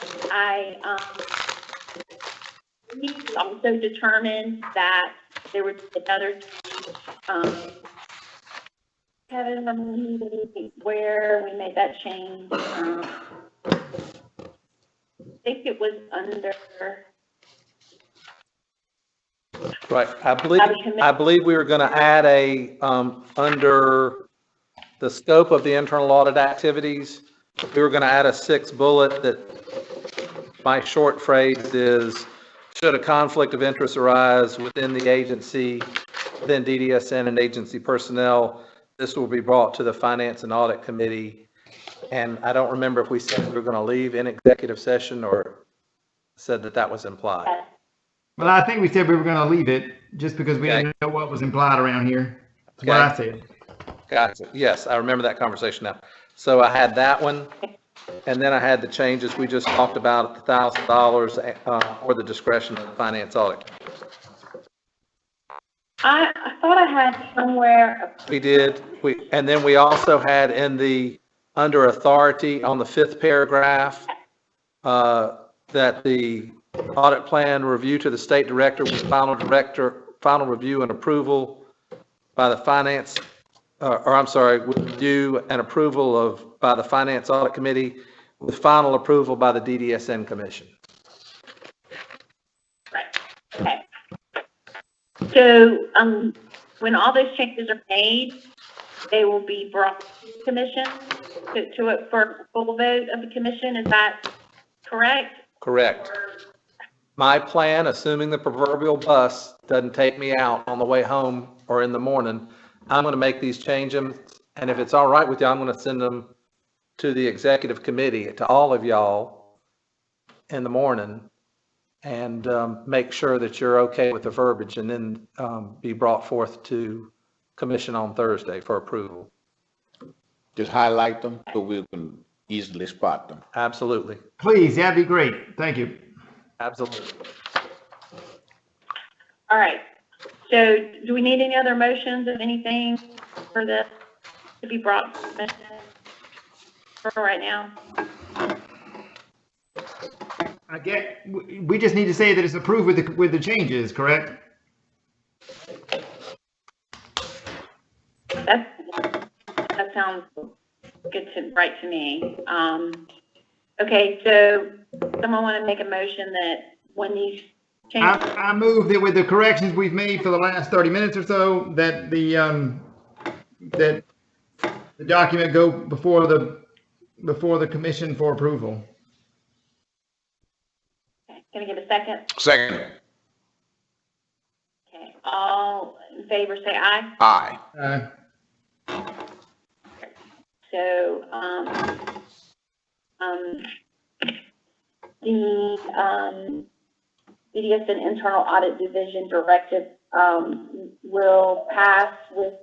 We also determined that there was another, Kevin, where we made that change. I think it was under. Right. I believe we were going to add a, under the scope of the internal audit activities, we were going to add a 6th bullet that my short phrase is, should a conflict of interest arise within the agency, within DDSN and agency personnel, this will be brought to the Finance and Audit Committee. And I don't remember if we said we were going to leave in executive session or said that that was implied. Well, I think we said we were going to leave it just because we didn't know what was implied around here. That's what I said. Gotcha. Yes, I remember that conversation now. So I had that one, and then I had the changes we just talked about, $1,000 or the discretion of the Finance Audit. I thought I had somewhere. We did. And then we also had in the, under authority on the 5th paragraph, that the audit plan review to the state director with final review and approval by the finance, review and approval by the Finance Audit Committee with final approval by the DDSN Commission. Right. Okay. So, when all those changes are made, they will be brought to the commission for full vote of the commission. Is that correct? Correct. My plan, assuming the proverbial bus doesn't take me out on the way home or in the morning, I'm going to make these changes. And if it's all right with you, I'm going to send them to the executive committee, to all of y'all in the morning, and make sure that you're okay with the verbiage, and then be brought forth to commission on Thursday for approval. Just highlight them so we can easily spot them. Absolutely. Please, that'd be great. Thank you. Absolutely. All right. So do we need any other motions of anything for this to be brought to the commission for right now? I get, we just need to say that it's approved with the changes, correct? That sounds good right to me. Okay, so someone want to make a motion that when these changes. I move that with the corrections we've made for the last 30 minutes or so, that the document go before the commission for approval. Okay, can I get a second? Second. Okay, all in favor say aye. Aye. So, the BDSN Internal Audit Division Directive will pass with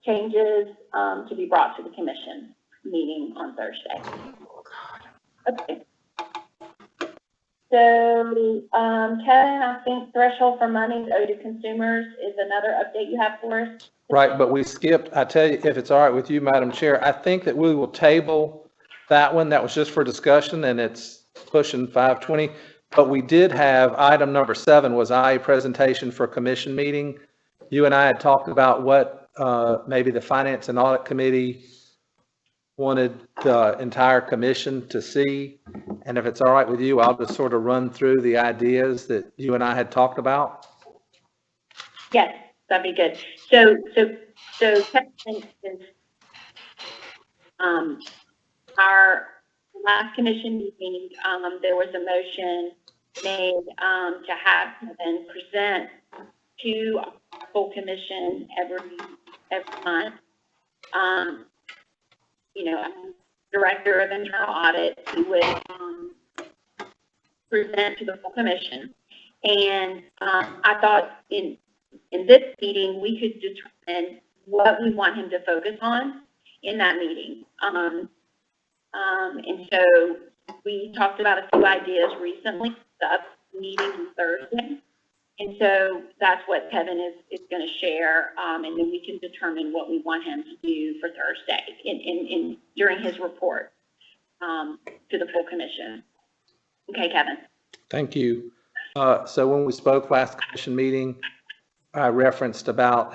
changes to be brought to the commission meeting on Thursday. Okay. So, Kevin, I think threshold for monies owed to consumers is another update you have for us. Right, but we skipped, I tell you, if it's all right with you, Madam Chair, I think that we will table that one. That was just for discussion and it's pushing 5:20. But we did have item number 7 was a presentation for commission meeting. You and I had talked about what maybe the Finance and Audit Committee wanted the entire commission to see. And if it's all right with you, I'll just sort of run through the ideas that you and I had talked about. Yes, that'd be good. So Kevin, our last commission meeting, there was a motion made, to have Kevin present to our full commission every month. You know, Director of Internal Audit, who would, present to the full commission. And, I thought in this meeting, we could determine what we want him to focus on in that meeting. And so we talked about a few ideas recently, the meeting on Thursday. And so that's what Kevin is going to share. And then we can determine what we want him to do for Thursday during his report, to the full commission. Okay, Kevin. Thank you. So when we spoke last commission meeting, I referenced about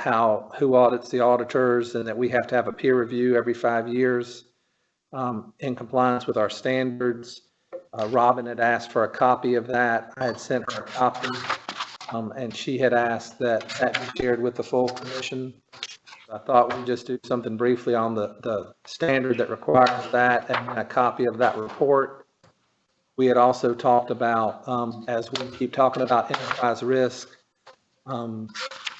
who audits the auditors and that we have to have a peer review every 5 years in compliance with our standards. Robin had asked for a copy of that. I had sent her a copy, and she had asked that be shared with the full commission. I thought we'd just do something briefly on the standard that requires that and a copy of that report. We had also talked about, as we keep talking about enterprise risk, I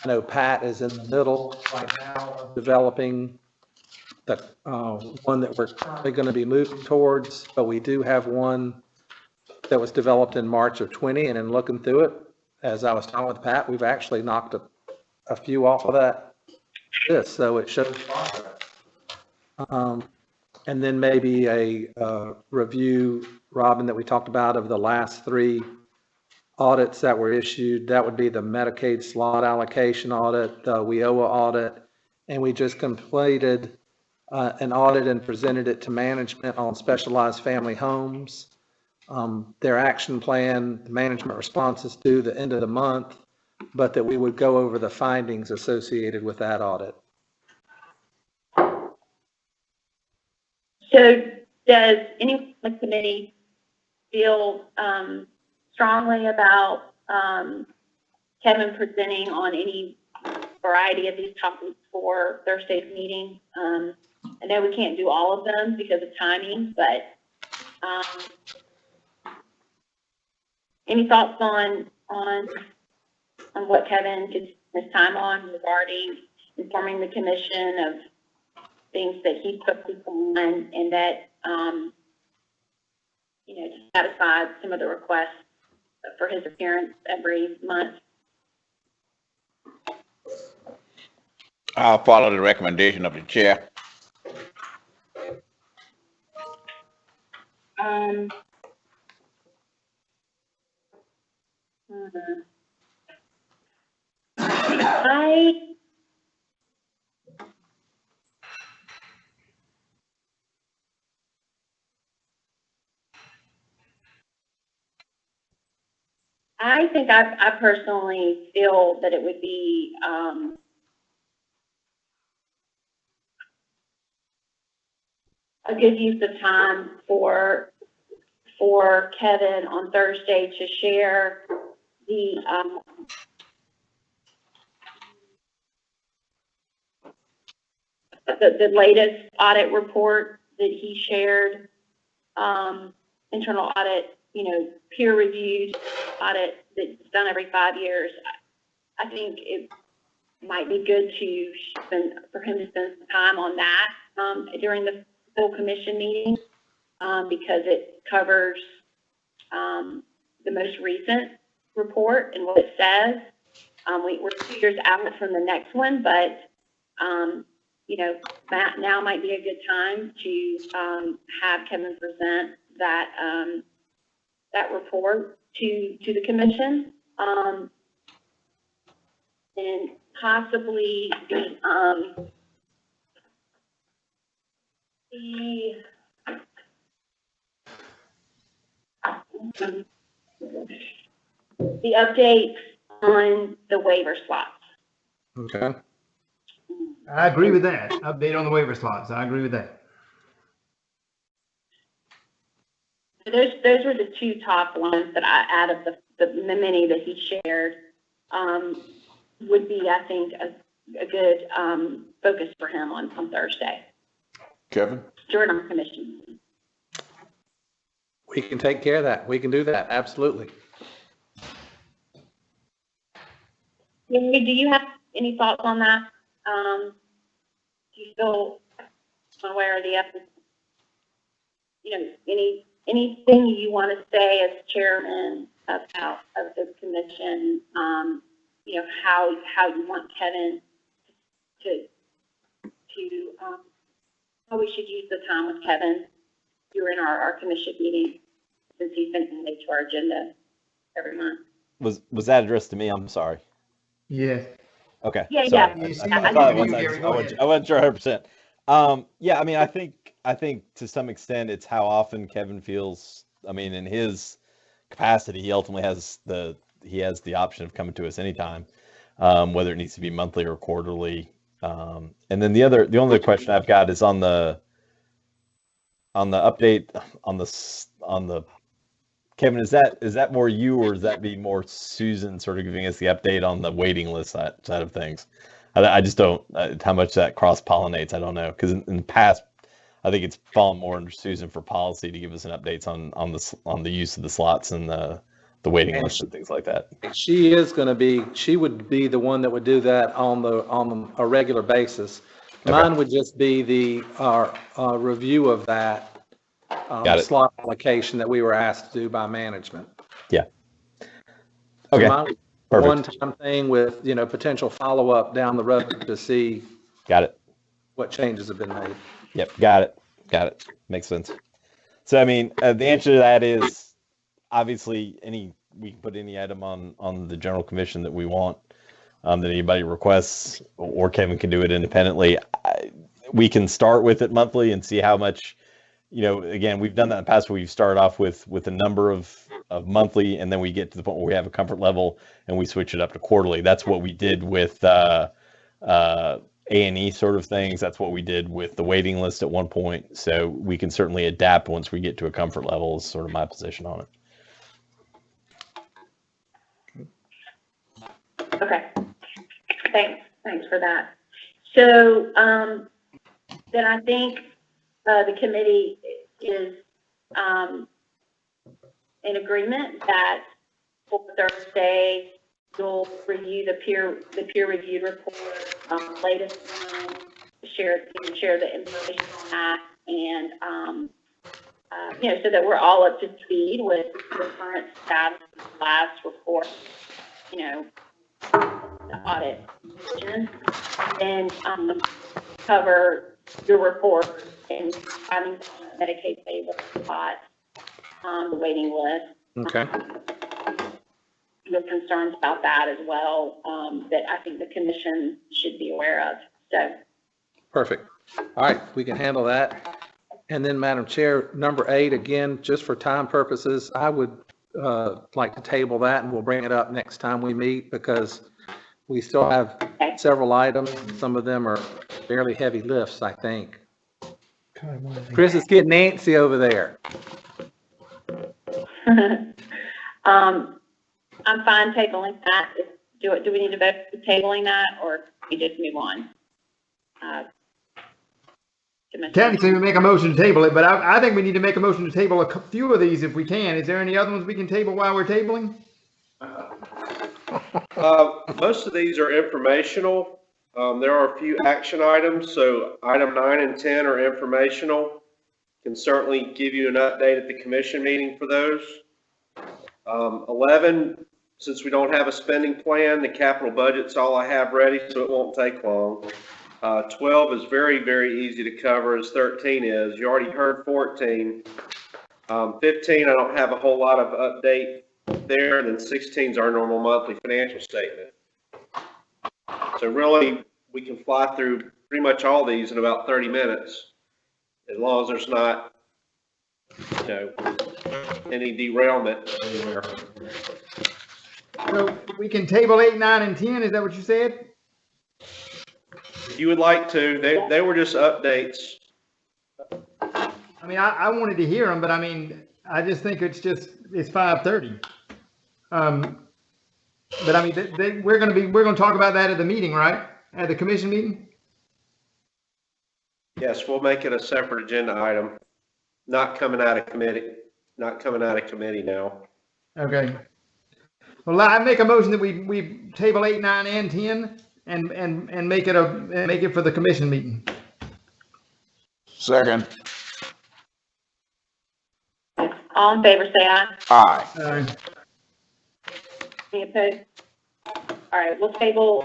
know Pat is in the middle right now of developing the one that we're currently going to be moving towards, but we do have one that was developed in March of 20, and in looking through it, as I was talking with Pat, we've actually knocked a few off of that list, so it shows progress. And then maybe a review, Robin, that we talked about of the last 3 audits that were issued. That would be the Medicaid slot allocation audit, the WIOA audit, and we just completed an audit and presented it to management on specialized family homes. Their action plan, the management response is due the end of the month, but that we would go over the findings associated with that audit. So does anyone on the committee feel strongly about Kevin presenting on any variety of these topics for Thursday's meeting? I know we can't do all of them because of timing, but any thoughts on what Kevin could spend his time on regarding informing the commission of things that he's focused on and that, to satisfy some of the requests for his appearance every month? I'll follow the recommendation of the chair. I think I personally feel that it would be a good use of time for Kevin on Thursday to share the latest audit report that he shared, internal audit, peer reviewed audit that's done every 5 years. I think it might be good for him to spend some time on that during the full commission meeting, because it covers the most recent report and what it says. We're 2 years out from the next one, but now might be a good time to have Kevin present that report to the commission, and possibly the update on the waiver slots. Okay. I agree with that. Update on the waiver slots. I agree with that. Those were the two top ones that out of the many that he shared, would be, I think, a good focus for him on Thursday Kevin? during our commission. We can take care of that. We can do that. Absolutely. Amy, do you have any thoughts on that? Do you feel one way or the other? Anything you want to say as chairman of the commission? How you want Kevin to how we should use the time with Kevin during our commission meeting, since he's been added to our agenda every month. Was that addressed to me? I'm sorry. Yes. Okay. Yeah, sorry. yeah. I thought it was. Gary, go ahead. I wasn't sure 100%. Yeah, I mean, I think to some extent it's how often Kevin feels. I mean, in his capacity, he ultimately has the option of coming to us anytime, whether it needs to be monthly or quarterly. And then the only question I've got is on the update on the Kevin, is that more you, or is that be more Susan sort of giving us the update on the waiting list side of things? I just don't, how much that cross pollinates, I don't know. Because in the past, I think it's fallen more under Susan for policy to give us an updates on the use of the slots and the waiting list and things like that. She would be the one that would do that on a regular basis. Okay. Mine would just be our review of that Got it. slot allocation that we were asked to do by management. Yeah. So Okay. mine, Perfect. one-time thing with, potential follow-up down the road to see Got it. what changes have been made. Yep. Got it. Makes sense. So, I mean, the answer to that is obviously we can put any item on the general commission that we want, that anybody requests, or Kevin can do it independently. We can start with it monthly and see how much, again, we've done that in the past where we've started off with a number of monthly, and then we get to the point where we have a comfort level and we switch it up to quarterly. That's what we did with A&E sort of things. That's what we did with the waiting list at one point. So we can certainly adapt once we get to a comfort level, is sort of my position on it. Okay. Thanks for that. So then I think the committee is in agreement that for Thursday you'll review the peer reviewed report, latest one, share the information on that, and so that we're all up to speed with the current status of the last report, the audit, and cover your report and having Medicaid favor spot on the waiting list. Okay. The concerns about that as well, that I think the commission should be aware of. So. Perfect. All right, we can handle that. And then, Madam Chair, number 8, again, just for time purposes, I would like to table that, and we'll bring it up next time we meet, because we still have several items. Some of them are fairly heavy lifts, I think. Chris is getting antsy over there. I'm fine tabling that. Do we need to vote for tabling that, or we just move on? Technically, we make a motion to table it, but I think we need to make a motion to table a few of these if we can. Is there any other ones we can table while we're tabling? Most of these are informational. There are a few action items. So item 9 and 10 are informational. Can certainly give you an update at the commission meeting for those. 11, since we don't have a spending plan, the capital budget's all I have ready, so it won't take long. 12 is very, very easy to cover, as 13 is. You already heard 14. 15, I don't have a whole lot of update there, and then 16 is our normal monthly financial statement. So really, we can fly through pretty much all these in about 30 minutes, as long as there's not, you know, any derailment anywhere. So we can table 8, 9, and 10, is that what you said? If you would like to, they were just updates. I mean, I wanted to hear them, but I mean, I just think it's 5:30. But I mean, we're gonna talk about that at the meeting, right? At the commission meeting? Yes, we'll make it a separate agenda item, not coming out of committee now. Okay. Well, I make a motion that we table 8, 9, and 10 and make it for the commission meeting. Second. All in favor, say aye. Aye. Any opposed? All right, we'll table,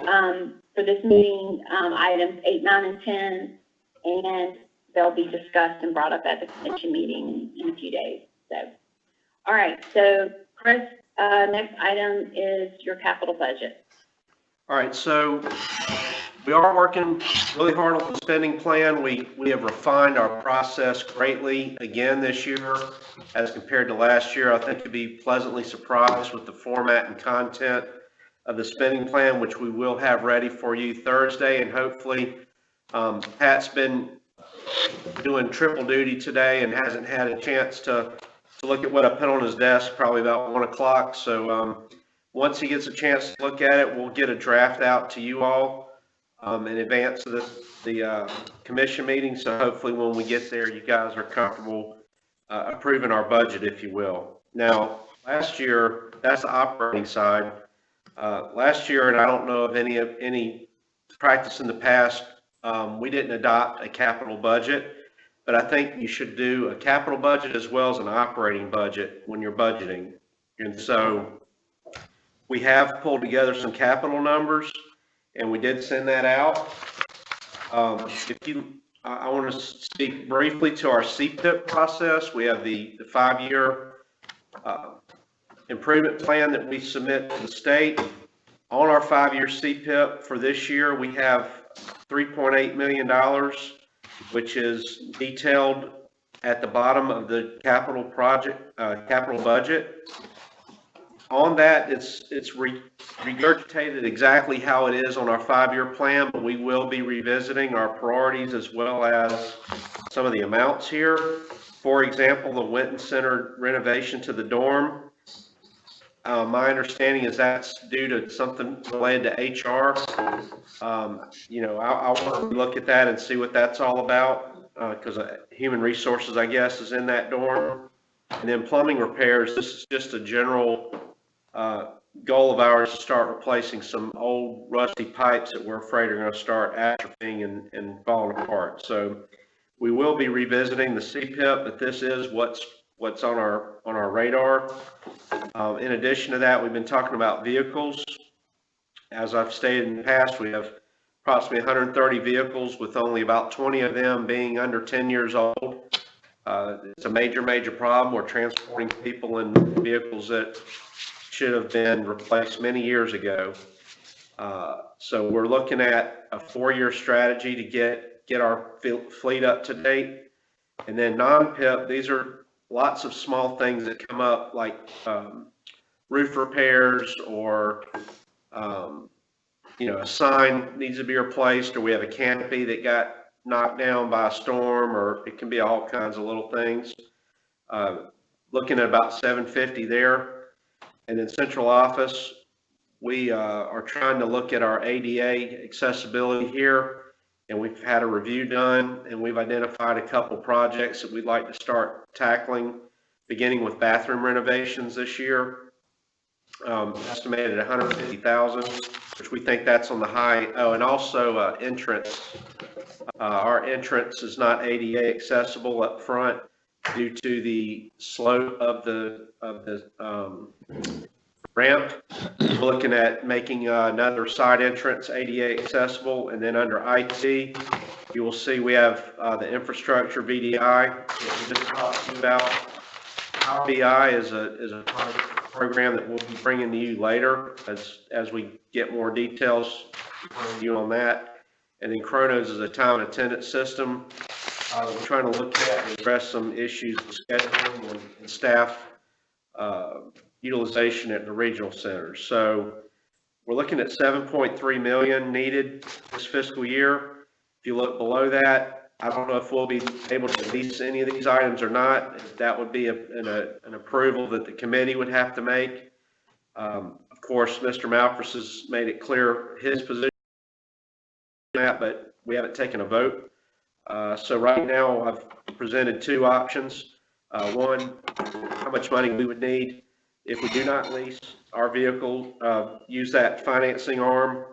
for this meeting, items 8, 9, and 10, and they'll be discussed and brought up at the commission meeting in a few days. So, all right, so Chris, next item is your capital budget. All right, so we are working really hard on the spending plan. We have refined our process greatly again this year as compared to last year. I think you'll be pleasantly surprised with the format and content of the spending plan, which we will have ready for you Thursday. And hopefully, Pat's been doing triple duty today and hasn't had a chance to look at what I put on his desk, probably about 1 o'clock. So once he gets a chance to look at it, we'll get a draft out to you all in advance of the commission meeting. So hopefully when we get there, you guys are comfortable approving our budget, if you will. Now, last year, that's the operating side. Last year, and I don't know of any practice in the past, we didn't adopt a capital budget, but I think you should do a capital budget as well as an operating budget when you're budgeting. And so we have pulled together some capital numbers, and we did send that out. I want to speak briefly to our CPIP process. We have the 5-year improvement plan that we submit to the state. On our 5-year CPIP for this year, we have $3.8 million, which is detailed at the bottom of the capital budget. On that, it's regurgitated exactly how it is on our 5-year plan, but we will be revisiting our priorities as well as some of the amounts here. For example, the Winton Center renovation to the dorm. My understanding is that's due to something related to HR. I want to look at that and see what that's all about, because human resources, I guess, is in that dorm. And then plumbing repairs, this is just a general goal of ours to start replacing some old rusty pipes that we're afraid are going to start atrophying and falling apart. So we will be revisiting the CPIP, but this is what's on our radar. In addition to that, we've been talking about vehicles. As I've stated in the past, we have approximately 130 vehicles, with only about 20 of them being under 10 years old. It's a major problem. We're transporting people in vehicles that should have been replaced many years ago. So we're looking at a 4-year strategy to get our fleet up to date. And then non-PIP, these are lots of small things that come up, like roof repairs, or a sign needs to be replaced, or we have a canopy that got knocked down by a storm, or it can be all kinds of little things. Looking at about $750 there. And then central office, we are trying to look at our ADA accessibility here, and we've had a review done, and we've identified a couple projects that we'd like to start tackling, beginning with bathroom renovations this year. Estimated at $150,000, which we think that's on the high. Oh, and also entrance. Our entrance is not ADA accessible up front due to the slope of the ramp. We're looking at making another side entrance ADA accessible. And then under IT, you will see we have the infrastructure VDI that we just talked about. Power BI is a program that we'll be bringing to you later as we get more details from you on that. And then Chronos is a time and attendance system. We're trying to look at and address some issues with scheduling and staff utilization at the regional centers. So we're looking at 7.3 million needed this fiscal year. If you look below that, I don't know if we'll be able to lease any of these items or not. That would be an approval that the committee would have to make. Of course, Mr. Malphus has made it clear his position on that, but we haven't taken a vote. So right now I've presented two options. One, how much money we would need if we do not lease our vehicle, use that financing arm,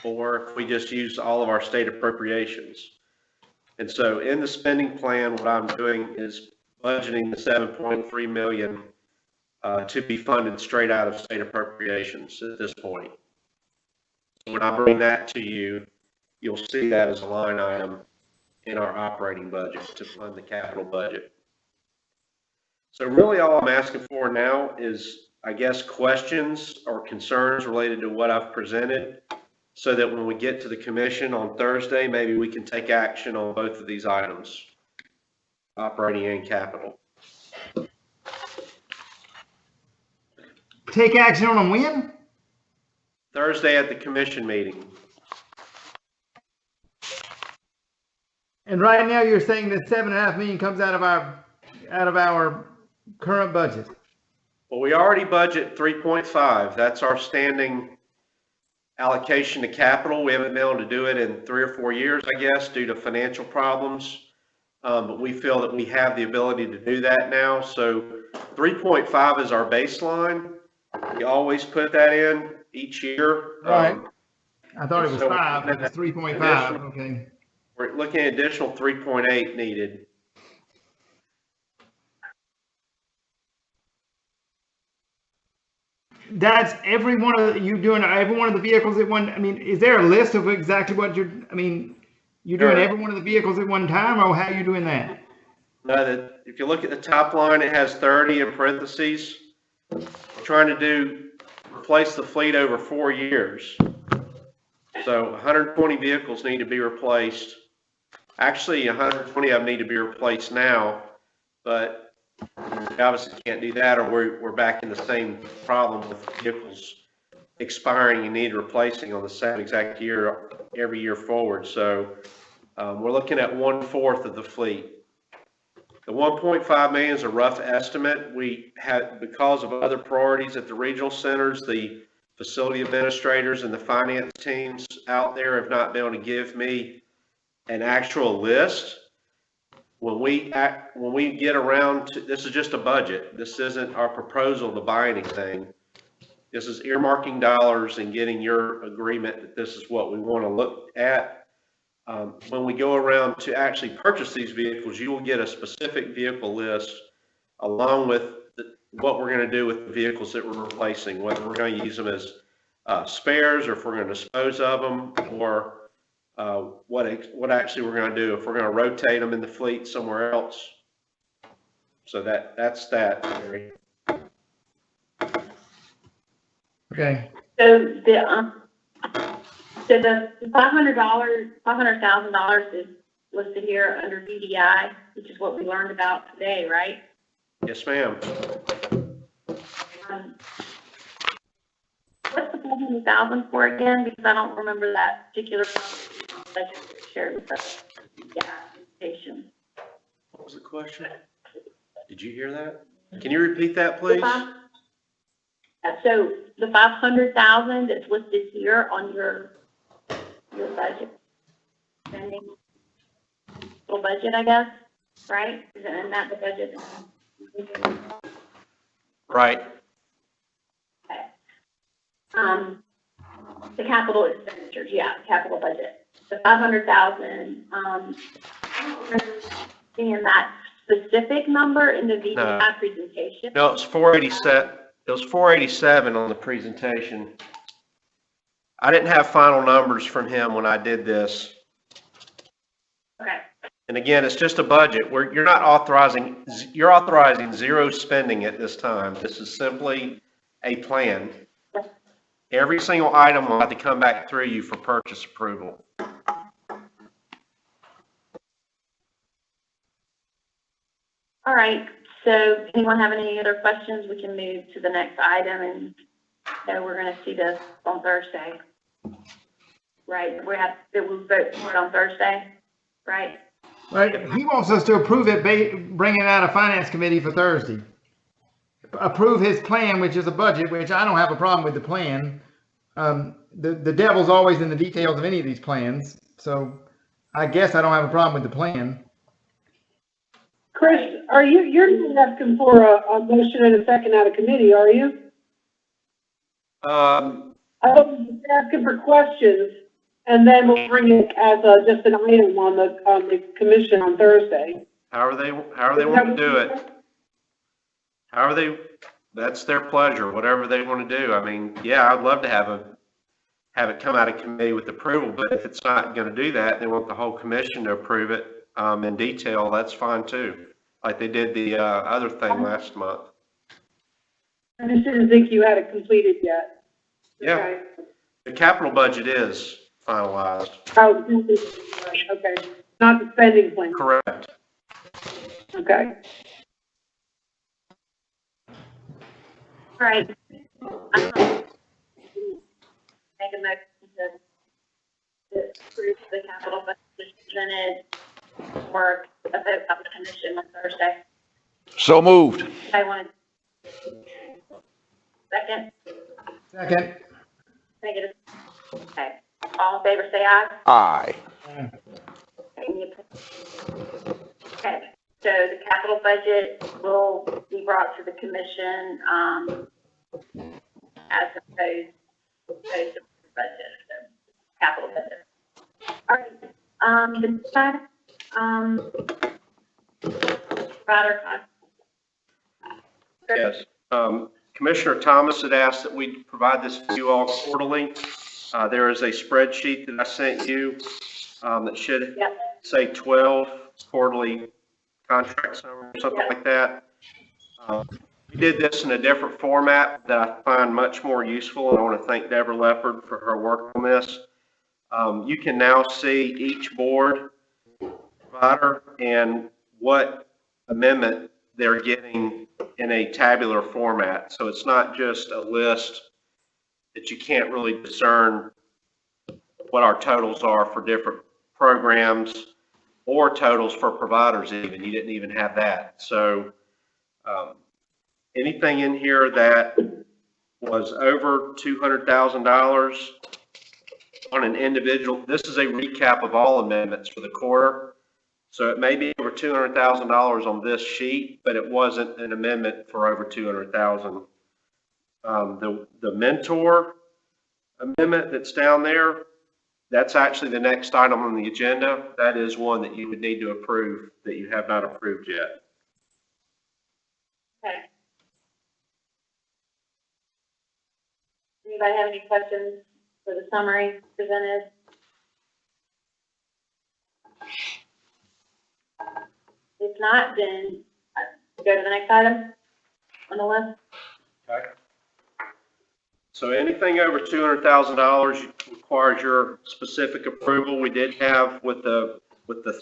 or if we just use all of our state appropriations. And so in the spending plan, what I'm doing is budgeting the 7.3 million to be funded straight out of state appropriations at this point. So when I bring that to you, you'll see that as a line item in our operating budget to fund the capital budget. So really all I'm asking for now is, I guess, questions or concerns related to what I've presented, so that when we get to the commission on Thursday, maybe we can take action on both of these items, operating and capital. Take action on them when? Thursday at the commission meeting. And right now you're saying that 7.5 million comes out of our current budget. Well, we already budget 3.5. That's our standing allocation to capital. We haven't been able to do it in 3 or 4 years, I guess, due to financial problems. But we feel that we have the ability to do that now. So 3.5 is our baseline. We always put that in each year. Right. I thought it was so 5, but it's 3.5. Okay. We're looking at additional 3.8 needed. That's every one of you doing every one of the vehicles at one. I mean, is there a list of exactly what you're? I mean, you're doing every one of the vehicles at one time, or how are you doing that? No, if you look at the top line, it has 30 in parentheses. We're trying to replace the fleet over 4 years. So 120 vehicles need to be replaced. Actually, 120 of them need to be replaced now, but we obviously can't do that, or we're back in the same problem with vehicles expiring and need replacing on the same exact year every year forward. So we're looking at 1/4 of the fleet. The 1.5 million is a rough estimate. We had, because of other priorities at the regional centers, the facility administrators and the finance teams out there have not been able to give me an actual list. When we get around to, this is just a budget. This isn't our proposal to buy anything. This is earmarking dollars and getting your agreement that this is what we want to look at. When we go around to actually purchase these vehicles, you will get a specific vehicle list along with what we're going to do with the vehicles that we're replacing, whether we're going to use them as spares, or if we're going to dispose of them, or what actually we're going to do, if we're going to rotate them in the fleet somewhere else. So that's that, Gary. Okay. So the $500,000 is listed here under VDI, which is what we learned about today, right? Yes, ma'am. What's the 400,000 for again? Because I don't remember that particular budget shared with us. Yeah, presentation. What was the question? Did you hear that? Can you repeat that, please? So the 500,000 that's listed here on your budget, spending little budget, I guess, right? Isn't that the budget? Right. Okay. The capital expenditures, yeah, capital budget. The 500,000. Seeing that specific number in the VDI presentation. No, it's 487. It was 487 on the presentation. I didn't have final numbers from him when I did this. Okay. And again, it's just a budget where you're authorizing zero spending at this time. This is simply a plan. Every single item will have to come back through you for purchase approval. All right, so anyone have any other questions? We can move to the next item, and so we're gonna see this on Thursday. Right, we'll vote for it on Thursday, right? Right, he wants us to approve it, bring it out of finance committee for Thursday. Approve his plan, which is a budget, which I don't have a problem with the plan. The devil's always in the details of any of these plans, so I guess I don't have a problem with the plan. Chris, you're not asking for a motion and a second out of committee, are you? I was asking for questions, and then we'll bring it as just an item on the commission on Thursday. However they want to do it. That's their pleasure, whatever they want to do. I mean, yeah, I'd love to have it come out of committee with approval, but if it's not going to do that, they want the whole commission to approve it in detail, that's fine too. Like they did the other thing last month. I just didn't think you had it completed yet. Yeah, Okay. the capital budget is finalized. Oh, okay, not the spending plan. Correct. Okay. All right. Make a motion to approve the capital budget presented for a vote of the commission on Thursday. So moved. I want second. Second. Negative. Okay. All in favor, say aye. Aye. Any opposed? Okay. So the capital budget will be brought to the commission as opposed to the budget, so capital budget. All right. The next, provider contract. Yes. Commissioner Thomas had asked that we provide this to you all quarterly. There is a spreadsheet that I sent you that should say 12 quarterly contract summary or something like that. We did this in a different format that I find much more useful, and I want to thank Deborah Leopard for her work on this. You can now see each board provider and what amendment they're getting in a tabular format. So it's not just a list that you can't really discern what our totals are for different programs or totals for providers even. You didn't even have that. So anything in here that was over $200,000 on an individual, this is a recap of all amendments for the quarter. So it may be over $200,000 on this sheet, but it wasn't an amendment for over $200,000. The mentor amendment that's down there, that's actually the next item on the agenda. That is one that you would need to approve that you have not approved yet. Okay. Anybody have any questions for the summary presented? If not, then go to the next item on the list. Okay. So anything over $200,000 requires your specific approval. We did have with the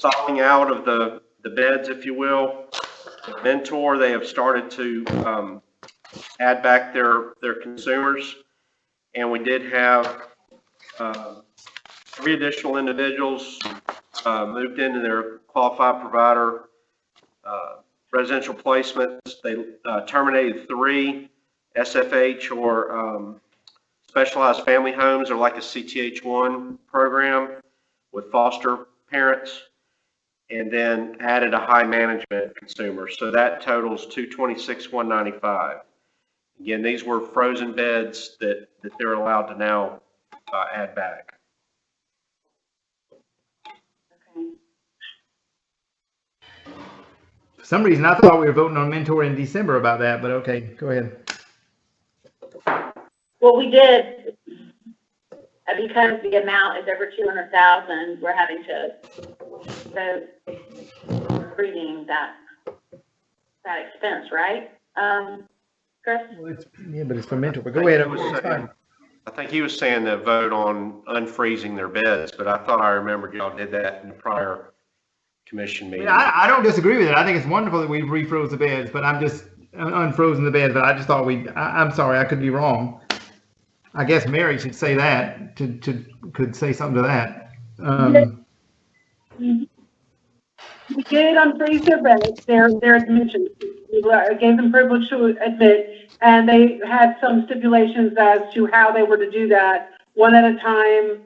thawing out of the beds, if you will, the mentor, they have started to add back their consumers. And we did have 3 additional individuals moved into their qualified provider residential placements. They terminated 3 SFH or specialized family homes, or like a CTH1 program with foster parents, and then added a high management consumer. So that totals $226,195. Again, these were frozen beds that they're allowed to now add back. Okay. For some reason, I thought we were voting on mentor in December about that, but okay, go ahead. Well, we did, because the amount is over 200,000, we're having to vote approving that expense, right? Chris? Well, yeah, but it's for mental, but go ahead. It's fine. I think he was saying to vote on unfreezing their beds, but I thought I remembered y'all did that in the prior commission meeting. I don't disagree with it. I think it's wonderful that we refroze the beds, but I'm just unfrozen the beds, but I just thought I'm sorry, I could be wrong. I guess Mary should say that, could say something to that. We did unfreeze their beds, their admissions. We gave them privilege to admit, and they had some stipulations as to how they were to do that, one at a time.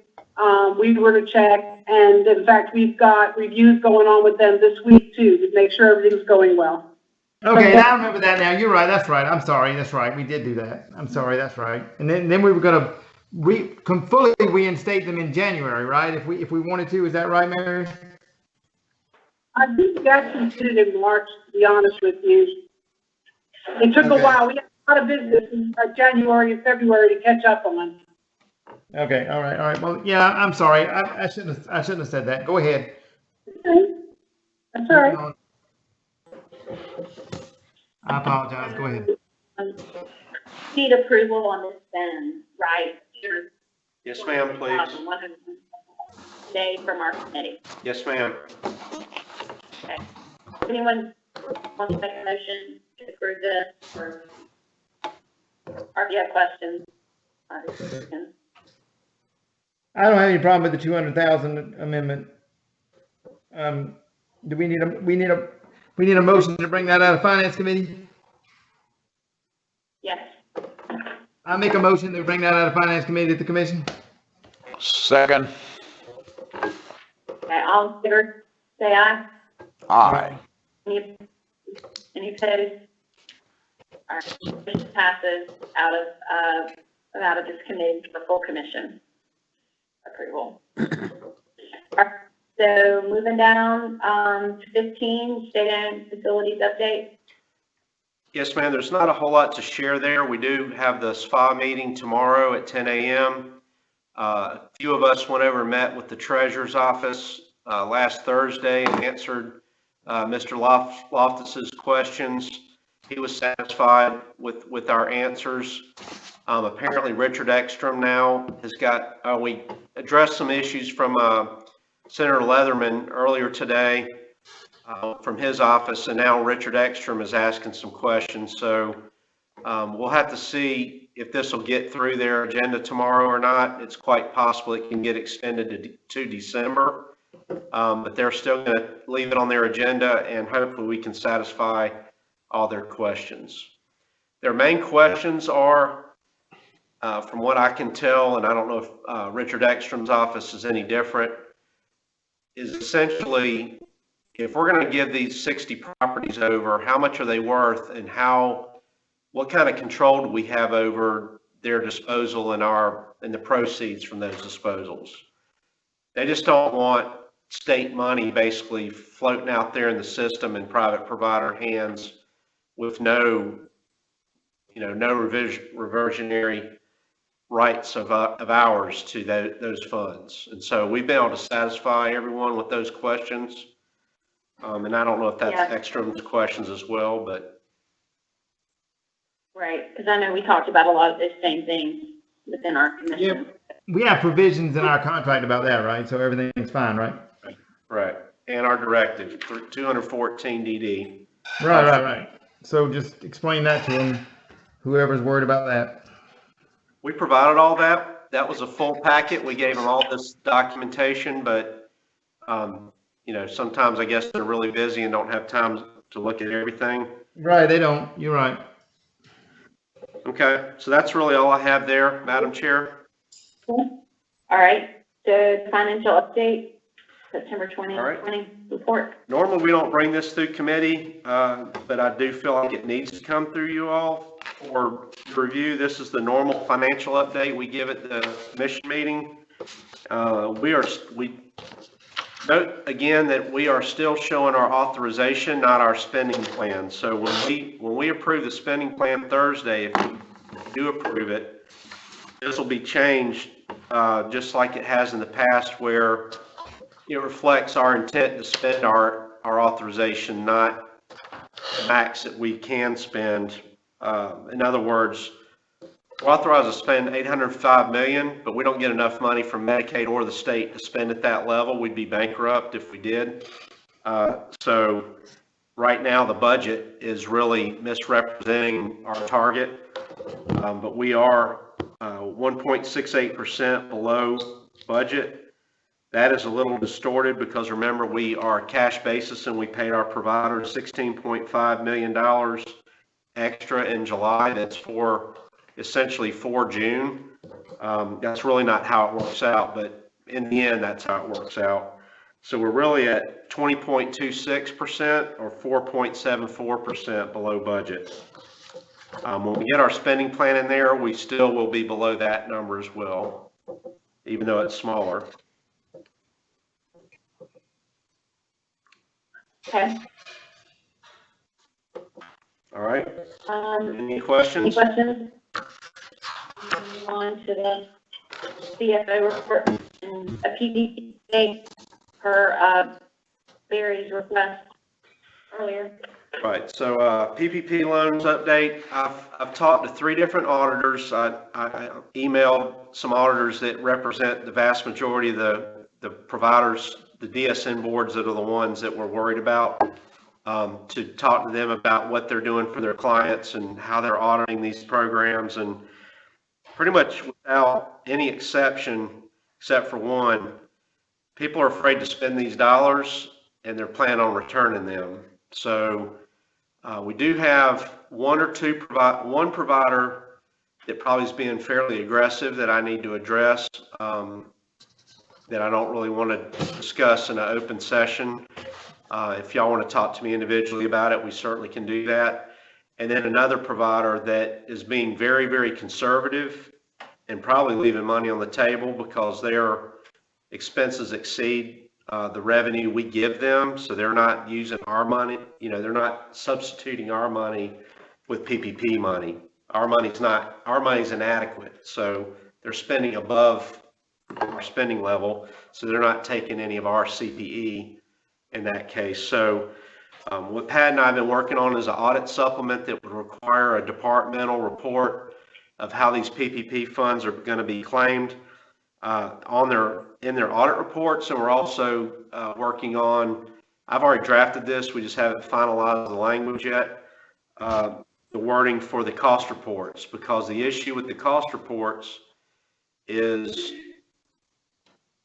We were to check, and in fact, we've got reviews going on with them this week too, to make sure everything's going well. Okay, I remember that now. You're right. That's right. I'm sorry. That's right. We did do that. I'm sorry. That's right. And then we were going to fully reinstate them in January, right? If we wanted to. Is that right, Mary? I think we actually did it in March, to be honest with you. It took a while. We had a lot of business in January and February to catch up on. Okay. All right. All right. Well, yeah, I'm sorry. I shouldn't have said that. Go ahead. Okay. That's all right. I apologize. Go ahead. Need approval on this then, right? Yes, ma'am, please. 100 day from our committee. Yes, ma'am. Okay. Anyone want to make a motion to approve this, or if you have questions? I don't have any problem with the 200,000 amendment. Do we need a motion to bring that out of Finance Committee? Yes. I make a motion to bring that out of Finance Committee to the Commission. Second. Okay, all in favor, say aye. Aye. Any opposed? All right, motion passes out of this committee for full commission approval. All right, so moving down to 15, state-owned facilities update. Yes, ma'am. There's not a whole lot to share there. We do have the SPA meeting tomorrow at 10 a.m. A few of us went over and met with the treasurer's office last Thursday and answered Mr. Loftus's questions. He was satisfied with our answers. Apparently Richard Ekstrom now has got, we addressed some issues from Senator Leatherman earlier today from his office, and now Richard Ekstrom is asking some questions. So we'll have to see if this will get through their agenda tomorrow or not. It's quite possible it can get extended to December, but they're still going to leave it on their agenda, and hopefully we can satisfy all their questions. Their main questions are, from what I can tell, and I don't know if Richard Ekstrom's office is any different, is essentially, if we're going to give these 60 properties over, how much are they worth, and what kind of control do we have over their disposal and the proceeds from those disposals? They just don't want state money basically floating out there in the system in private provider hands with no reversionary rights of ours to those funds. And so we've been able to satisfy everyone with those questions. And I don't know if that's Ekstrom's questions as well, but. Right, because I know we talked about a lot of those same things within our commission. Yeah, we have provisions in our contract about that, right? So everything's fine, right? Right, and our directive, 214 DD. Right. So just explain that to them, whoever's worried about that. We provided all that. That was a full packet. We gave them all this documentation, but, sometimes I guess they're really busy and don't have time to look at everything. Right, they don't. You're right. Okay, so that's really all I have there, Madam Chair. Cool. All right, so financial update, September 2020 report. Normally, we don't bring this through committee, but I do feel like it needs to come through you all for review. This is the normal financial update we give at the commission meeting. We note again that we are still showing our authorization, not our spending plan. So when we approve the spending plan Thursday, if we do approve it, this will be changed just like it has in the past, where it reflects our intent to spend our our authorization, not the max that we can spend. In other words, we're authorized to spend $805 million, but we don't get enough money from Medicaid or the state to spend at that level. We'd be bankrupt if we did. So right now, the budget is really misrepresenting our target, but we are 1.68% below budget. That is a little distorted because remember, we are cash basis and we paid our providers $16.5 million extra in July. That's essentially for June. That's really not how it works out, but in the end, that's how it works out. So we're really at 20.26% or 4.74% below budget. When we get our spending plan in there, we still will be below that number as well, even though it's smaller. Okay. All right. Any Any questions? questions? Move on to the CFO report and a PPP update per Barry's request earlier. Right, so PPP loans update. I've talked to 3 different auditors. I emailed some auditors that represent the vast majority of the providers, the DSN boards that are the ones that we're worried about, to talk to them about what they're doing for their clients and how they're auditing these programs. And pretty much without any exception, except for one, people are afraid to spend these dollars and they're planning on returning them. So we do have one provider that probably is being fairly aggressive that I need to address, that I don't really want to discuss in an open session. If y'all want to talk to me individually about it, we certainly can do that. And then another provider that is being very, very conservative and probably leaving money on the table because their expenses exceed the revenue we give them. So they're not using our money, they're not substituting our money with PPP money. Our money's inadequate. So they're spending above our spending level. So they're not taking any of our CPE in that case. So what Pat and I have been working on is an audit supplement that would require a departmental report of how these PPP funds are going to be claimed in their audit reports. And we're also working on, I've already drafted this, we just haven't finalized the language yet, the wording for the cost reports, because the issue with the cost reports is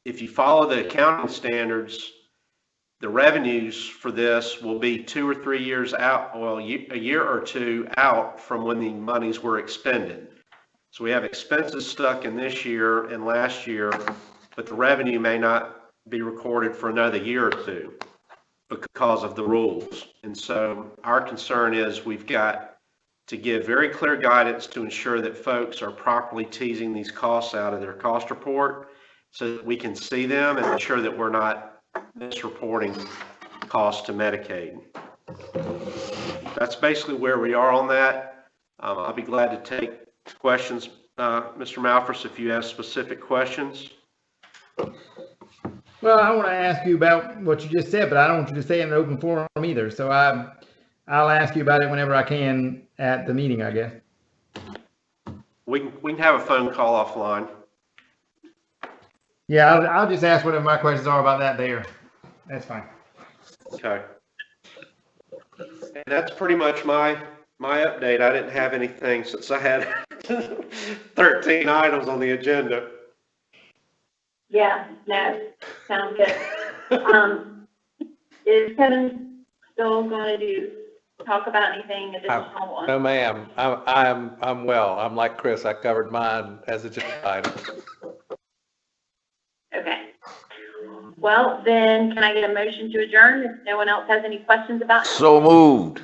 if you follow the accounting standards, the revenues for this will be 2 or 3 years out, well, a year or 2 out from when the monies were expended. So we have expenses stuck in this year and last year, but the revenue may not be recorded for another year or 2 because of the rules. And so our concern is we've got to give very clear guidance to ensure that folks are properly teasing these costs out of their cost report so that we can see them and ensure that we're not misreporting costs to Medicaid. That's basically where we are on that. I'll be glad to take questions, Mr. Malphus, if you have specific questions. Well, I want to ask you about what you just said, but I don't want you to say it in an open forum either. So I'll ask you about it whenever I can at the meeting, I guess. We can have a phone call offline. Yeah, I'll just ask whatever my questions are about that there. That's fine. Okay. And that's pretty much my update. I didn't have anything since I had 13 items on the agenda. Yeah, no, sounds good. Is Kevin still going to talk about anything additional? No, ma'am. I'm well. I'm like Chris. I covered mine as a agenda item. Okay. Well, then can I get a motion to adjourn if no one else has any questions about it? So moved.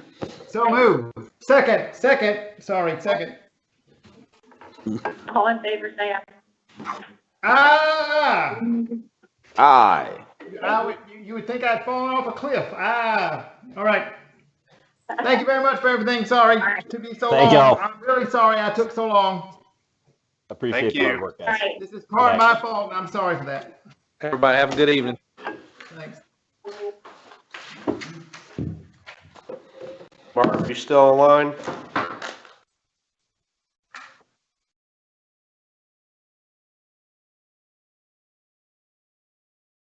So move. Second. Sorry, second. All in favor, say aye. Ah! Aye. You would think I'd fallen off a cliff. Ah! All right. Thank you very much for everything. Sorry to be so Thank long. y'all. I'm really sorry I took so long. Appreciate Thank the hard you. work, All guys. right. This is part of my fault, and I'm sorry for that. Everybody have a good evening. Thanks. Mark, are you still online?